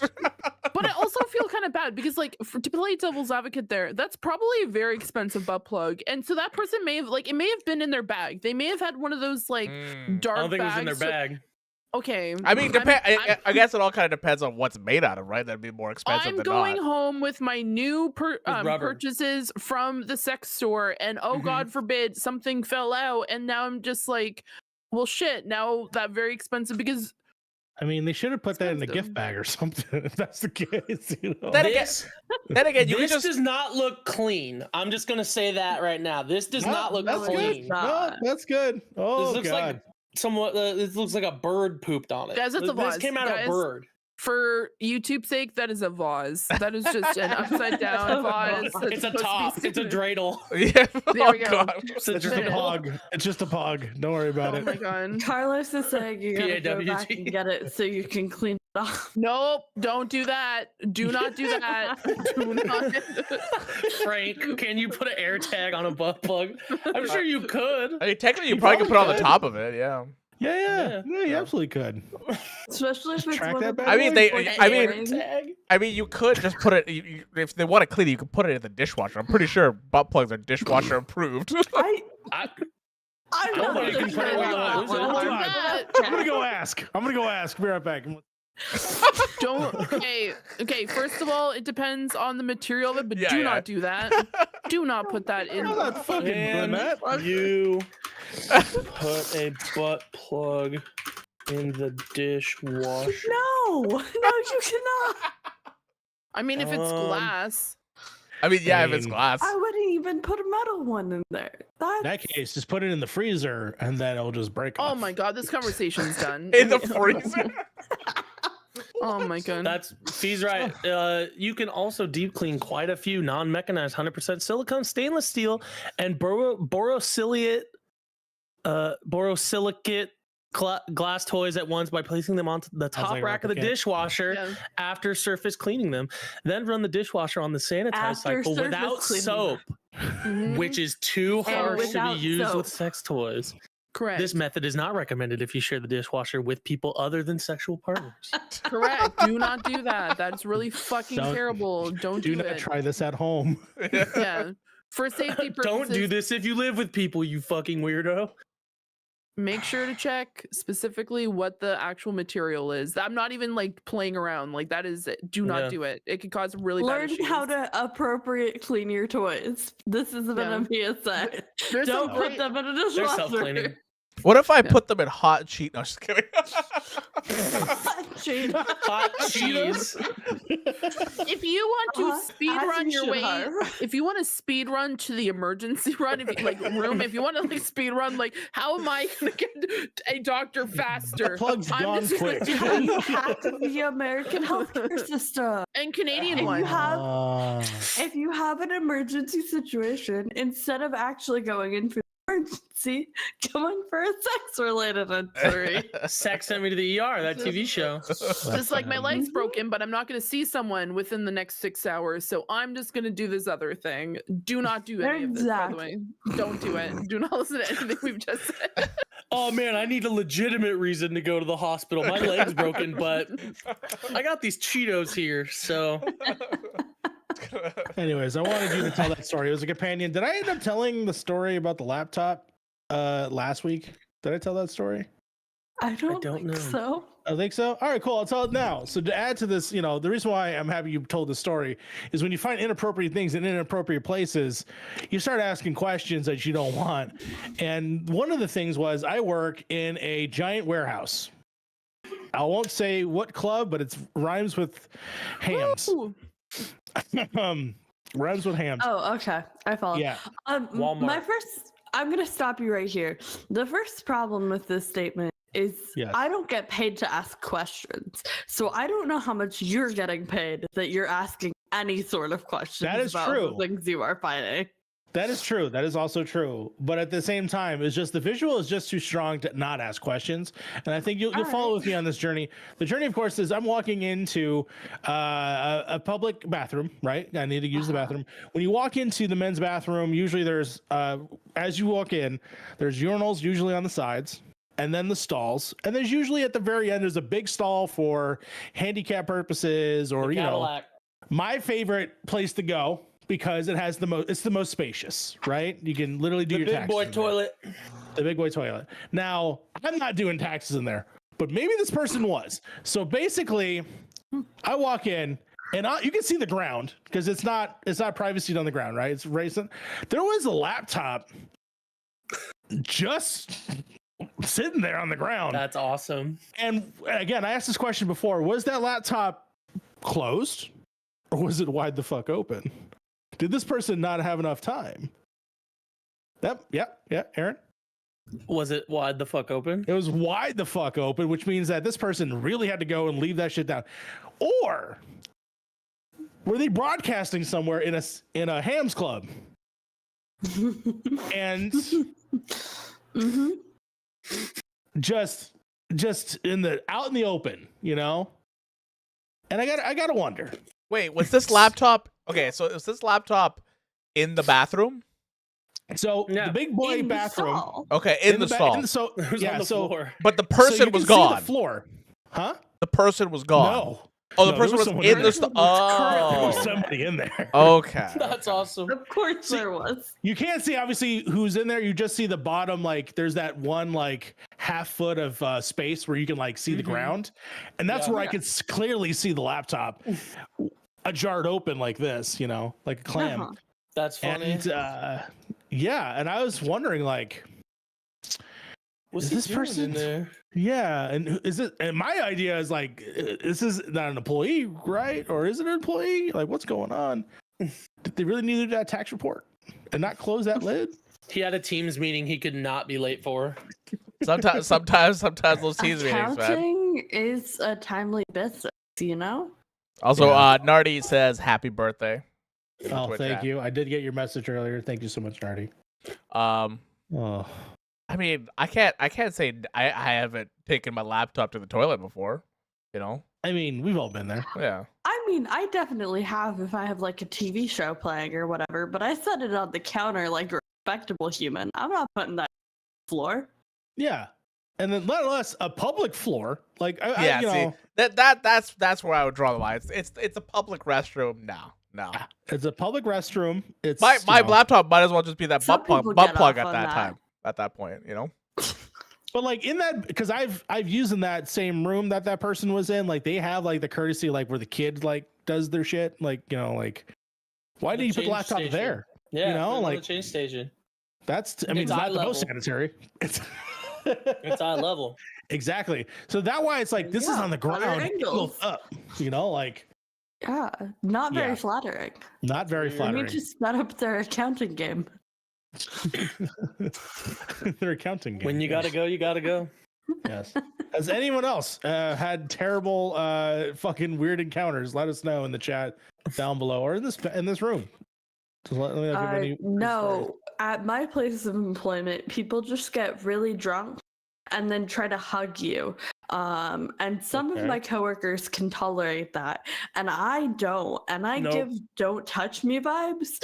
but I also feel kind of bad because, like, to play devil's advocate, that's probably a very expensive butt plug, and so that person may have, like, it may have been in their bag. They may have had one of those like dark I don't think it bags. was in their bag. Okay. I mean, I'm- I guess it all kind of depends on what's made out of, right? That'd be more expensive I'm than going not. home with my new rubber. purchases from the sex store, and oh Mhm. God forbid something fell out, and now I'm just like, well, shit. Now that very expensive because I mean, they should have put that in a Expensive. gift bag or something. If that's the case, you know. Then again, you can This just does not look clean. I'm just gonna say that right now. This does No, not look that's clean. good. No, that's good. Oh This looks God. like somewhat. This looks like a bird pooped on it. Guys, it's a This vase. came out of Guys. a bird. For YouTube's sake, that is a vase. That is just an upside down vase. that's It's a supposed to be top. It's a sitting- dreadle. Yeah. There we go. God. It's just a Minute. pog. It's just a pog. Don't worry about Oh it. my god. Carlos is saying you gotta go back PAWG. and get it so you can clean it off. Nope, don't do that. Do not do that. Do not. Frank, can you put an air tag on a butt plug? I'm sure you could. I mean, technically, you You probably could put it on probably the could. top of it. Yeah. Yeah, you absolutely could. Especially if it's Track one that of bad the I mean, boy. they. like, I mean, airing. Tag. I mean, you could just put it. If they want to clean it, you could put it in the dishwasher. I'm pretty sure butt plugs are dishwasher approved. I I don't think you can put it where you want to lose it. Hold on. That. I'm gonna go ask. Be right back. Don't. Okay. First of all, it depends on the material of it, but Yeah, do yeah. not do that. Do not put that in. I'm not fucking doing Can that. you put a butt plug in the dishwasher? no, you cannot. I mean, if it's Um, glass. I mean, yeah, I if it's mean- glass. I wouldn't even put a metal one in there. In that case, just put it in the freezer and then it'll just break off. Oh my god, this conversation's done. In the freezer. Oh my god. That's Fee's right. You can also deep clean quite a few non-mechanized 100% silicone, stainless steel, and borosilicate glass toys at once by placing them onto the top like rack of the replicant. dishwasher Yeah. after surface cleaning them. Then run the dishwasher on the sanitize After cycle surface without cleaning soap, Mhm. which is too harsh to be without used with soap. sex toys. Correct. This method is not recommended if you share the dishwasher with people other than sexual partners. Correct. Do not do that. That's really fucking Don't- terrible. Don't Do do not it. try this at home. Yeah. For safety purposes, Don't do this if you live with people, you fucking weirdo. make sure to check specifically what the actual material is. I'm not even like playing around. Like that is do not Yeah. do it. It could cause really bad Learn issues. how to appropriate clean your toys. This is gonna be a set. There's some Don't put great- them in a They're dishwasher. self-cleaning. What if I Yeah. put them in hot cheat? No, just kidding. Shade. Hot cheese. If you want to speed As run you your should, way, Harv. if you want to speed run to the emergency run, if you like room, if you want to like speed run, like how am I gonna get a doctor faster? Plug's I'm gone just gonna quick. do- You hack the American healthcare system. and Canadian If one. you have Ah. if you have an emergency situation, instead of actually going in for the emergency, go in for a sex-related injury. Sex sent me to the ER, that TV show. Just like my leg's broken, but I'm not going to see someone within the next 6 hours, so I'm just going to do this other thing. Do not do any of this, by the way. Don't do it. Do not listen to anything we've just said. Oh man, I need a legitimate reason to go to the hospital. My leg's broken, but I got these Cheetos here, so Anyways, I wanted you to tell that story. It was a companion. Did I end up telling the story about the laptop last week? Did I tell that story? I don't don't think know. so. I think so. All right, cool. I'll tell it now. So to add to this, you know, the reason why I'm happy you told the story is when you find inappropriate things in inappropriate places, you start asking questions that you don't want. And one of the things was I work in a giant warehouse. I won't say what club, but it rhymes with hams. Ooh. Rhymes with hams. Oh, okay. I follow. Yeah. My Walmart. first. I'm gonna stop you right here. The first problem with this statement is Yes. I don't get paid to ask questions, so I don't know how much you're getting paid that you're asking any sort of questions. That is about true. The things you are finding. That is true. That is also true. But at the same time, it's just the visual is just too strong to not ask questions. And I think you'll follow with me on this journey. The journey, of course, is I'm walking into a public bathroom, right? I need to use the bathroom. When you walk into the men's bathroom, usually there's, as you walk in, there's urinals usually on the sides. And then the stalls, and there's usually at the very end there's a big stall for handicap purposes, or you know, Cadillac. my favorite place to go because it has the most. It's the most spacious, right? You can literally do The your big taxes boy in there. toilet. The big boy toilet. Now I'm not doing taxes in there, but maybe this person was. So basically, I walk in. And you can see the ground because it's not privacy on the ground, right? It's racing. There was a laptop just sitting there on the ground. That's awesome. And again, I asked this question before. Was that laptop closed or was it wide the fuck open? Did this person not have enough time? Yeah, Aaron? Was it wide the fuck open? It was wide the fuck open, which means that this person really had to go and leave that shit down. Or were they broadcasting somewhere in a hams club? And just out in the open, you know? And I gotta wonder. Wait, was this laptop? Okay, so is this laptop in the bathroom? So Yeah. the big boy In the bathroom. stall. Okay, in the stall. It was on the floor. But the so person you was can see gone. the floor, huh? The person was gone. No. Oh, the No, person there was was someone in there. the stall. There was Oh. somebody in there. Okay. That's awesome. Of course there was. You can't see obviously who's in there. You just see the bottom. Like there's that one like half foot of space where you can like see the ground, and that's Yeah. where I could clearly see the laptop jarred open like this, you know, like a clam. Uh-huh. That's funny. And yeah, and I was wondering like, What's is he this doing person in there? yeah, and is it? And my idea is like, this is not an employee, right? Or is it an employee? Like, what's going on? Did they really need that tax report and not close that lid? He had a Teams meeting he could not be late for. Sometimes those teams meetings, man. Accounting is a timely business, you know? Also, Yeah. Nardi says happy birthday. Oh, Twitch thank chat. you. I did get your message earlier. Thank you so much, Nardi. Oh, Oh, I mean, I can't say I haven't taken my laptop to the toilet before. You know? I mean, we've all been there. Yeah. I mean, I definitely have if I have like a TV show playing or whatever, but I set it on the counter like a respectable human. I'm not putting that on the floor. Yeah, and then let us a public floor. Like, Yeah. you See, know, that's where I would draw the line. It's a public restroom. No. it's a public restroom. It's My you know, laptop might as well just be that Some butt people plug get at off that on time. At that point, you know. But like in that, because I've used in that same room that person was in. Like they have like the courtesy, like where the kid like does their shit. Like you know, like why The did you put the change laptop station. there? Yeah, You know, put it on like- the change station. That's I mean, It's it's eye not the most level. sanitary. It's It's eye level. exactly. So that why it's like this is Yeah, on the other ground, angles. angled up. You know, like Yeah, not very Yeah. flattering. not very They They flattering. need to set up their accounting game. Their accounting game. When you gotta go, you gotta go. Yes. Has anyone else had terrible fucking weird encounters? Let us know in the chat down below or in this room. Just let me know if you have any stories. No, at my place of employment, people just get really drunk and then try to hug you. And some Okay. of my coworkers can tolerate that, and I don't. And I Nope. give "don't touch me" vibes.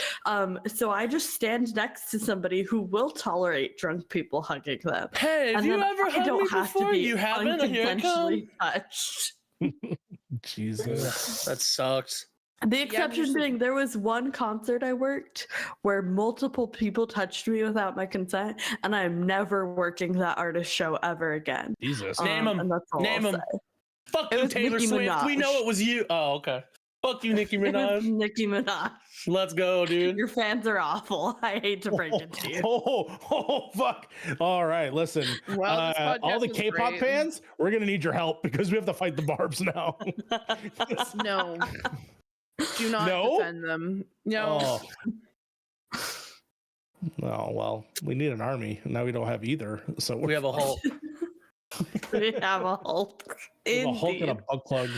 So I just stand next to somebody who will tolerate drunk people hugging them. Hey, have And you then ever I hugged me don't have to before? be You haven't? Here I come. unconsensually touched. Jesus. That sucks. The exception usually- being, there was one concert I worked where multiple people touched me without my consent, and I'm never working that artist show ever again. Jesus. Name 'em. And that's all Name I'll 'em. say. Fuck It you, was Taylor Nicki Swift. We know Minaj. it was you. Oh, okay. Fuck you, Nicki It was Minaj. Nicki Minaj. Let's go, dude. Your fans are awful. I hate to break it to you. Oh, fuck. All right, listen. Well, this all podcast the was K-pop great. fans, we're gonna need your help because we have to fight the barbs now. No. Do not No? defend them. No. Oh. Oh well, we need an army. Now we don't have either. So We have a Hulk. We have a Hulk. we have a Hulk and a Indeed. bug plug.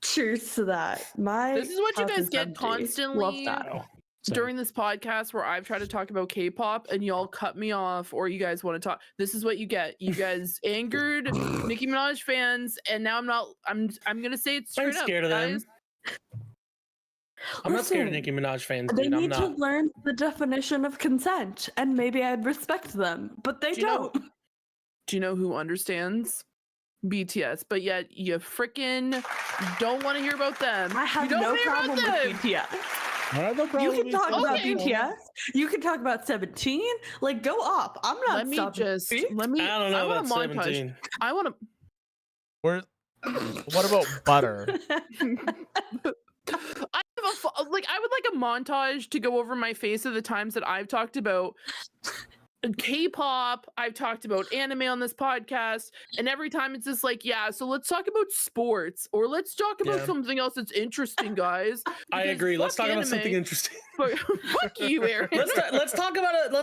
Cheers to that. My This is what you cup guys is get empty. constantly Love that. Oh, so- during this podcast where I've tried to talk about K-pop and y'all cut me off or you guys want to talk. This is what you get. You guys angered Nicki Minaj fans, and now I'm gonna say it straight I'm up. scared of them. guys. I'm not scared of Listen, Nicki Minaj fans, They dude. I'm need to not. learn the definition of consent, and maybe I'd respect them, but they Do you know- don't. Do you know who understands BTS? But yet you freaking don't want to hear about them. I You have don't no wanna hear about problem with them. BTS. All right, no You problem. can talk about Okay. BTS. You can talk about 17. Like, go up. I'm not Let me stopping just you. let me. I don't know want about a montage. 17. I want to. Where? What about butter? I have I would like a montage to go over my face of the times that I've talked about K-pop, I've talked about anime on this podcast, and every time it's just like, yeah, so let's talk about sports or let's talk about Yeah. something else that's interesting, guys. I because agree. Let's fuck talk about anime. something interesting. Fuck you, Aaron. Let's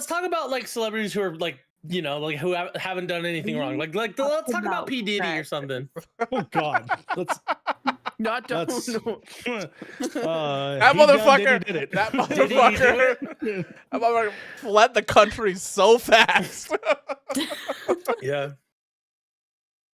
talk about like celebrities who are like you know, like who haven't done anything wrong. Like let's talk about P Diddy or something. Oh God, let's. Not don't Let's- know. That He motherfucker. did it. That Did he do motherfucker. That motherfucker fled the country so fast. Yeah.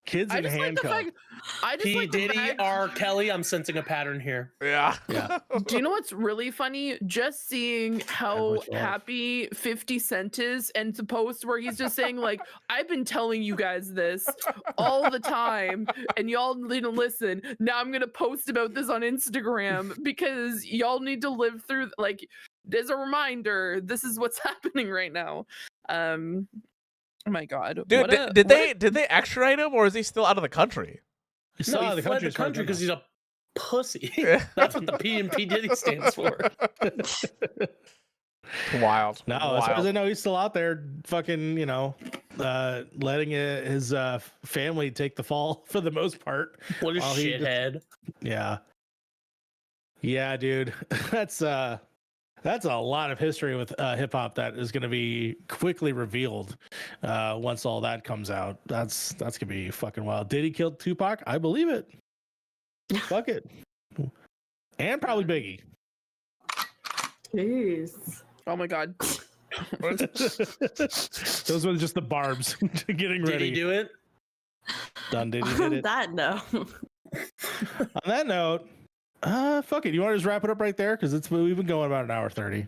Kids I in just like the handcuffs. fact. I just P like the Diddy fact. R Kelly. I'm sensing a pattern here. Yeah. Yeah. Do you know what's really funny? Just seeing how Edward's wife. happy 50 Cent is, and the post where he's just saying like, "I've been telling you guys this all the time, and y'all didn't listen. Now I'm gonna post about this on Instagram because y'all need to live through like as a reminder. This is what's happening right now." Oh my God, Dude, did they extradite him or is he still out of the country? He's No, still he out of fled the as far as I country because know. he's a pussy. That's what the P and P Diddy stands for. Wild. No, as far as I know, he's still out there, fucking, you know, letting his family take the fall for the most part. What a While he just- shithead. Yeah, yeah, dude, that's a lot of history with hip hop that is going to be quickly revealed once all that comes out. That's gonna be fucking wild. Did he kill Tupac? I believe it. Fuck it, and probably Biggie. Jeez. Oh my God. Those were just the barbs getting Did ready. he do it? Done. Did he did On it? that note, On that note, fuck it. You want to just wrap it up right there because we've been going about an hour 30.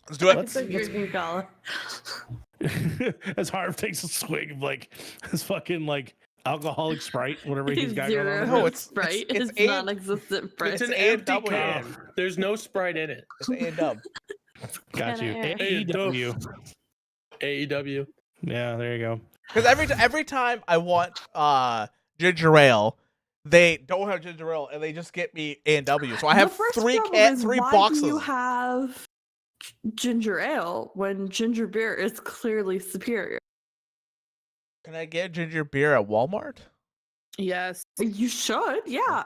Let's do it. Let's- it's a drinking gala. As Harv takes a swig of like his fucking like alcoholic Sprite, whatever he's got going Zero on. No, there. it's- Sprite. it's It's, A- non-existent Sprite. It's an A empty W. can. There's no Sprite in it. It's A-dub. Got you. Hey, AEW. AEW. Yeah, there you go. Because every time I want ginger ale, they don't have ginger ale and they just get me A&W. So I have The first three problem is, why boxes. do you have ginger ale when ginger beer is clearly superior? Can I get ginger beer at Walmart? Yes. You should, yeah.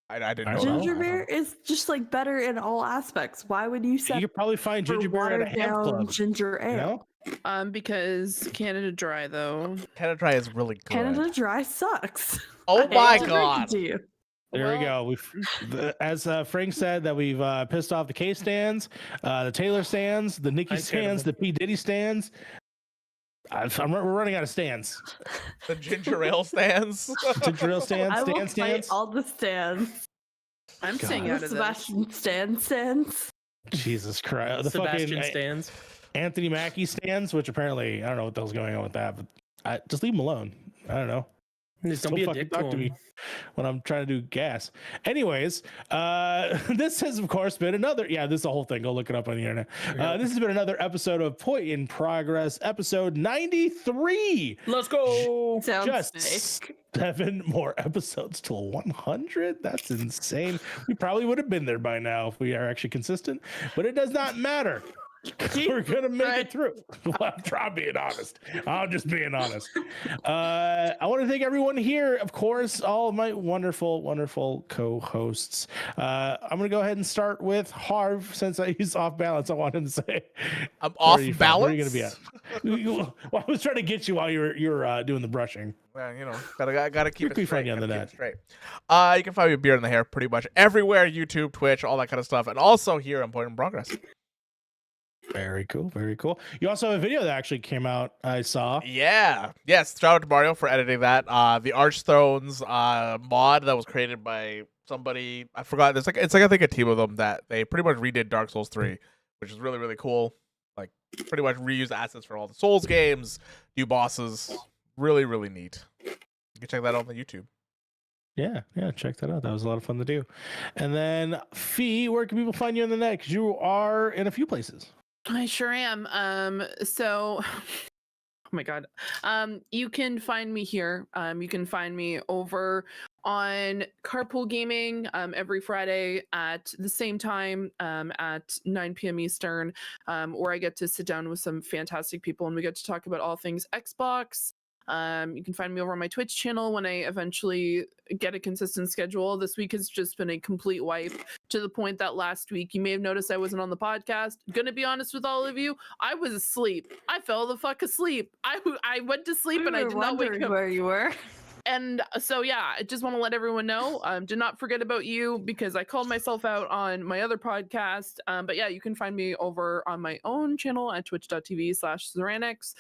I didn't I know don't that. Ginger know. beer is just like better in all aspects. Why would you You set could probably find for ginger beer at a watered ham down club. ginger ale? You know? Because Canada Dry though. Canada Dry is really good. Canada Dry sucks. Oh I my hate to break it god. to you. There we Well, go. As Frank said, that we've pissed off the K stands, the Taylor stands, the Nikki I'm scared of stands, the them. P Diddy stands. We're running out of stands. The ginger ale stands. Ginger ale stands, I will stand fight stands. all the stands. I'm God. staying The out of this. Sebastian Stan stands. Jesus Christ. The Sebastian fucking stands. Anthony Mackie stands, which apparently, I don't know what the hell's going on with that, but just leave him alone. I don't know. Just don't be a fucking dick talk to me him. when I'm trying to do gas. Anyways, this has of course been another. Yeah, this is the whole thing. Go look it up on the internet. This has been another episode of Point in Progress, episode 93. Let's go. Sounds Just fake. 7 more episodes till 100. That's insane. We probably would have been there by now if we are actually consistent, but it does not matter. We're gonna make it through. Well, I'm being honest. I'm just being honest. I want to thank everyone here, of course, all of my wonderful, wonderful co-hosts. I'm gonna go ahead and start with Harv since he's off balance. I want him to say, I'm Where off are you from? balance. Where are you gonna be at? Well, I was trying to get you while you're doing the brushing. Well, you know, gotta keep We it find straight. you on the gotta net. keep it straight. You can find me Beard in the Hair pretty much everywhere: YouTube, Twitch, all that kind of stuff, and also here on Point in Progress. Very cool, very cool. You also have a video that actually came out. I saw. Yeah. Yes. Shout out to Mario for editing that. The Archstones mod that was created by somebody. I forgot. It's like I think a team of them that they pretty much redid Dark Souls 3, which is really, really cool. Like pretty much reuse assets for all the Souls games, new bosses. Really, really neat. You can check that out on the YouTube. Yeah, check that out. That was a lot of fun to do. And then Fee, where can people find you on the net? Because you are in a few places. I sure am. So oh my god. You can find me here. You can find me over on Carpool Gaming every Friday at the same time at 9 p.m. Eastern, where I get to sit down with some fantastic people and we get to talk about all things Xbox. You can find me over on my Twitch channel when I eventually get a consistent schedule. This week has just been a complete wipe, to the point that last week you may have noticed I wasn't on the podcast. Gonna be honest with all of you, I was asleep. I fell the fuck asleep. I went to sleep and I did not wake up. Where you were. And so yeah, I just want to let everyone know, do not forget about you, because I called myself out on my other podcast. But yeah, you can find me over on my own channel at twitch.tv/Zeranix.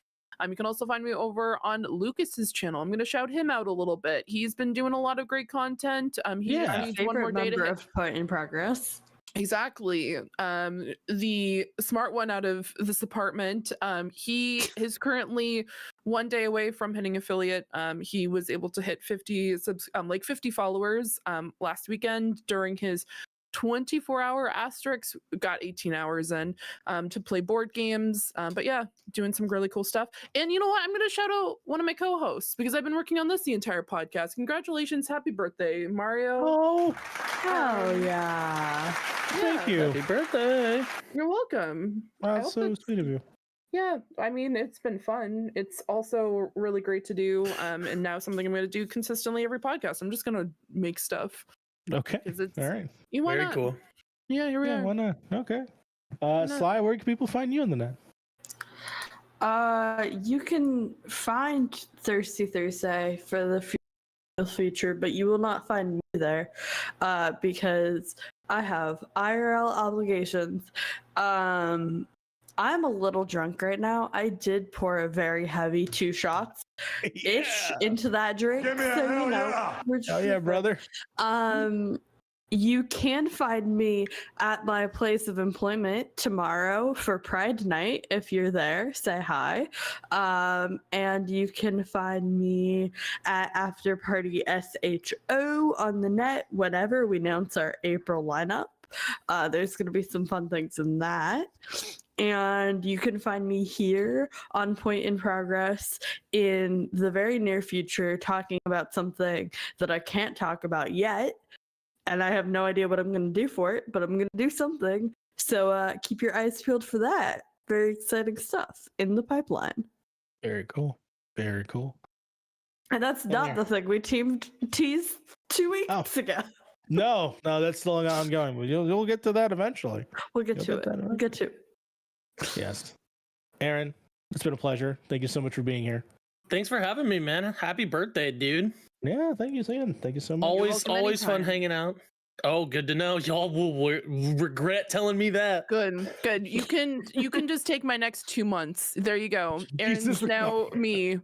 You can also find me over on Lucas's channel. I'm going to shout him out a little bit. He's been doing a lot of great content. He just needs one more day to hit. Of Point in Progress. Exactly. The smart one out of this apartment, he is currently one day away from hitting affiliate. He was able to hit 50 followers last weekend during his 24-hour asterisk. Got 18 hours in to play board games. But yeah, doing some really cool stuff. And you know what? I'm going to shout out one of my co-hosts, because I've been working on this the entire podcast. Congratulations. Happy birthday, Mario. Oh, Yeah. thank you. Happy birthday. You're welcome. That's so sweet of you. Yeah, I mean, it's been fun. It's also really great to do. And now something I'm going to do consistently every podcast. I'm just going to make stuff. Okay. 'Cause it's, All right. why Very not? cool. Yeah, here we Yeah, are. why not? Okay. not? Sly, where can people find you on the net? You can find Thirsty Thursday for the feature, but you will not find me there because I have IRL obligations. I'm a little drunk right now. I did pour a very heavy 2 shots ish into that drink. Give me a so, hell yeah. Oh yeah, brother. You can find me at my place of employment tomorrow for Pride Night. If you're there, say hi. And you can find me at After Party SHO on the net whenever we announce our April lineup. There's going to be some fun things in that. And you can find me here on Point in Progress in the very near future, talking about something that I can't talk about yet. And I have no idea what I'm going to do for it, but I'm going to do something. So keep your eyes peeled for that. Very exciting stuff in the pipeline. Very cool. Very cool. And that's not the thing we teased 2 weeks ago. No, that's still ongoing. You'll get to that eventually. We'll get to it. We'll get to it. Yes. Aaron, it's been a pleasure. Thank you so much for being here. Thanks for having me, man. Happy birthday, dude. Yeah, thank you, Sam. Thank you so much. Always fun anytime. hanging out. Oh, good to know. Y'all will regret telling me that. Good. You can just take my next 2 months. There you go. Aaron's Jesus. now me.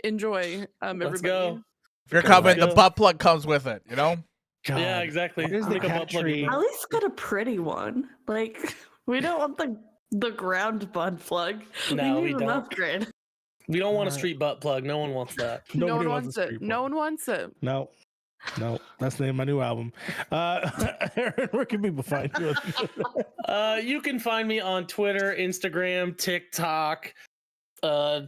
Enjoy. Let's Everybody. go. If you're coming, the go. butt plug comes with it, you know? God. Yeah, exactly. Here's the Make a cat butt plug tree. in At least get a pretty one. Like, we don't want the ground bud plug. No, we need an don't. upgrade. We don't want a Alright. street butt plug. No one wants that. No Nobody one wants wants a it. street No plug. one wants it. No, that's the name of my new album. Aaron, where can people find you? You can find me on Twitter, Instagram, TikTok. I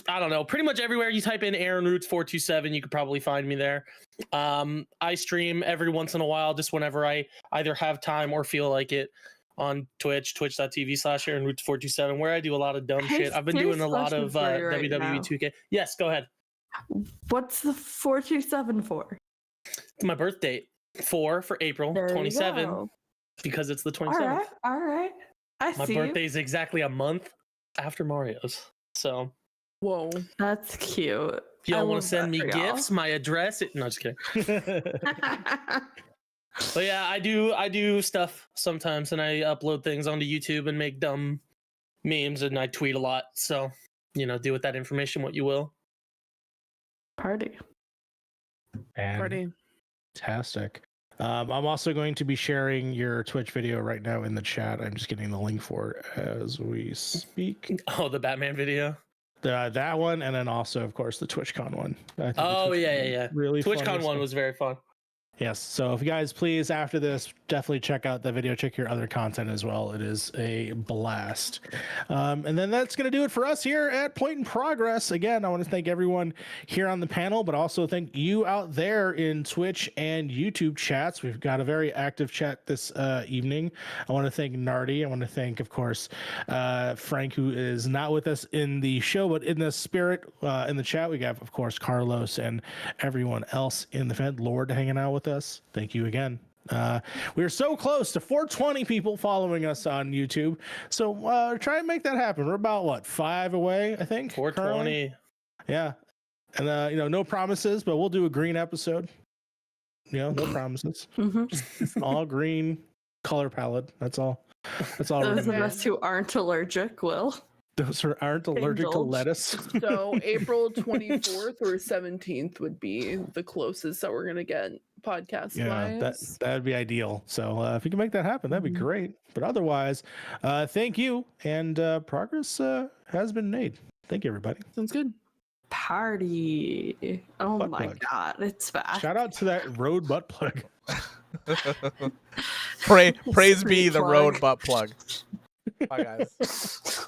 don't know, pretty much everywhere you type in Aaron Roots 427, you could probably find me there. I stream every once in a while, just whenever I either have time or feel like it, on Twitch, twitch.tv/Aaron Roots 427, where I do a lot of dumb Hey, shit. I've been serious doing a lot question of for you right WWE now. 2K. Yes, go ahead. What's the 427 for? It's my birth date, 4 for April There you 27, go. because it's the All 27th. right. I My see birthday you. is exactly a month after Mario's. So Whoa. That's cute. if y'all I want love to send that me for y'all. gifts, my address. No, just kidding. But yeah, I do stuff sometimes, and I upload things onto YouTube and make dumb memes, and I tweet a lot. So, do with that information what you will. Party. Party. Fantastic. I'm also going to be sharing your Twitch video right now in the chat. I'm just getting the link for it as we speak. Oh, the Batman video. That one, and then also, of course, the TwitchCon one. I think the Oh TwitchCon yeah. Really, TwitchCon funny one stuff. was very fun. Yes. So if you guys please, after this, definitely check out the video, check your other content as well. It is a blast. And then that's going to do it for us here at Point in Progress. Again, I want to thank everyone here on the panel, but also thank you out there in Twitch and YouTube chats. We've got a very active chat this evening. I want to thank Nardi. I want to thank, of course, Frank, who is not with us in the show, but in the spirit, in the chat. We have, of course, Carlos and everyone else in the Fed Lord hanging out with us. Thank you again. We're so close to 420 people following us on YouTube. So try and make that happen. We're about what, 5 away, I think. 420. Currently? Yeah. And no promises, but we'll do a green episode. No promises. All green color palette. That's all. That's all. Those of we're us who aren't allergic will. Those who aren't allergic to Indulge. lettuce. So April 24th or 17th would be the closest that we're gonna get podcast wise. That'd be ideal. So if you can make that happen, that'd be great. But otherwise, thank you, and progress has been made. Thank you, everybody. Sounds good. Party. Oh Butt my plug. god, it's back. Shout out to that road butt plug. Praise be Street the plug. road butt plug. Bye, guys.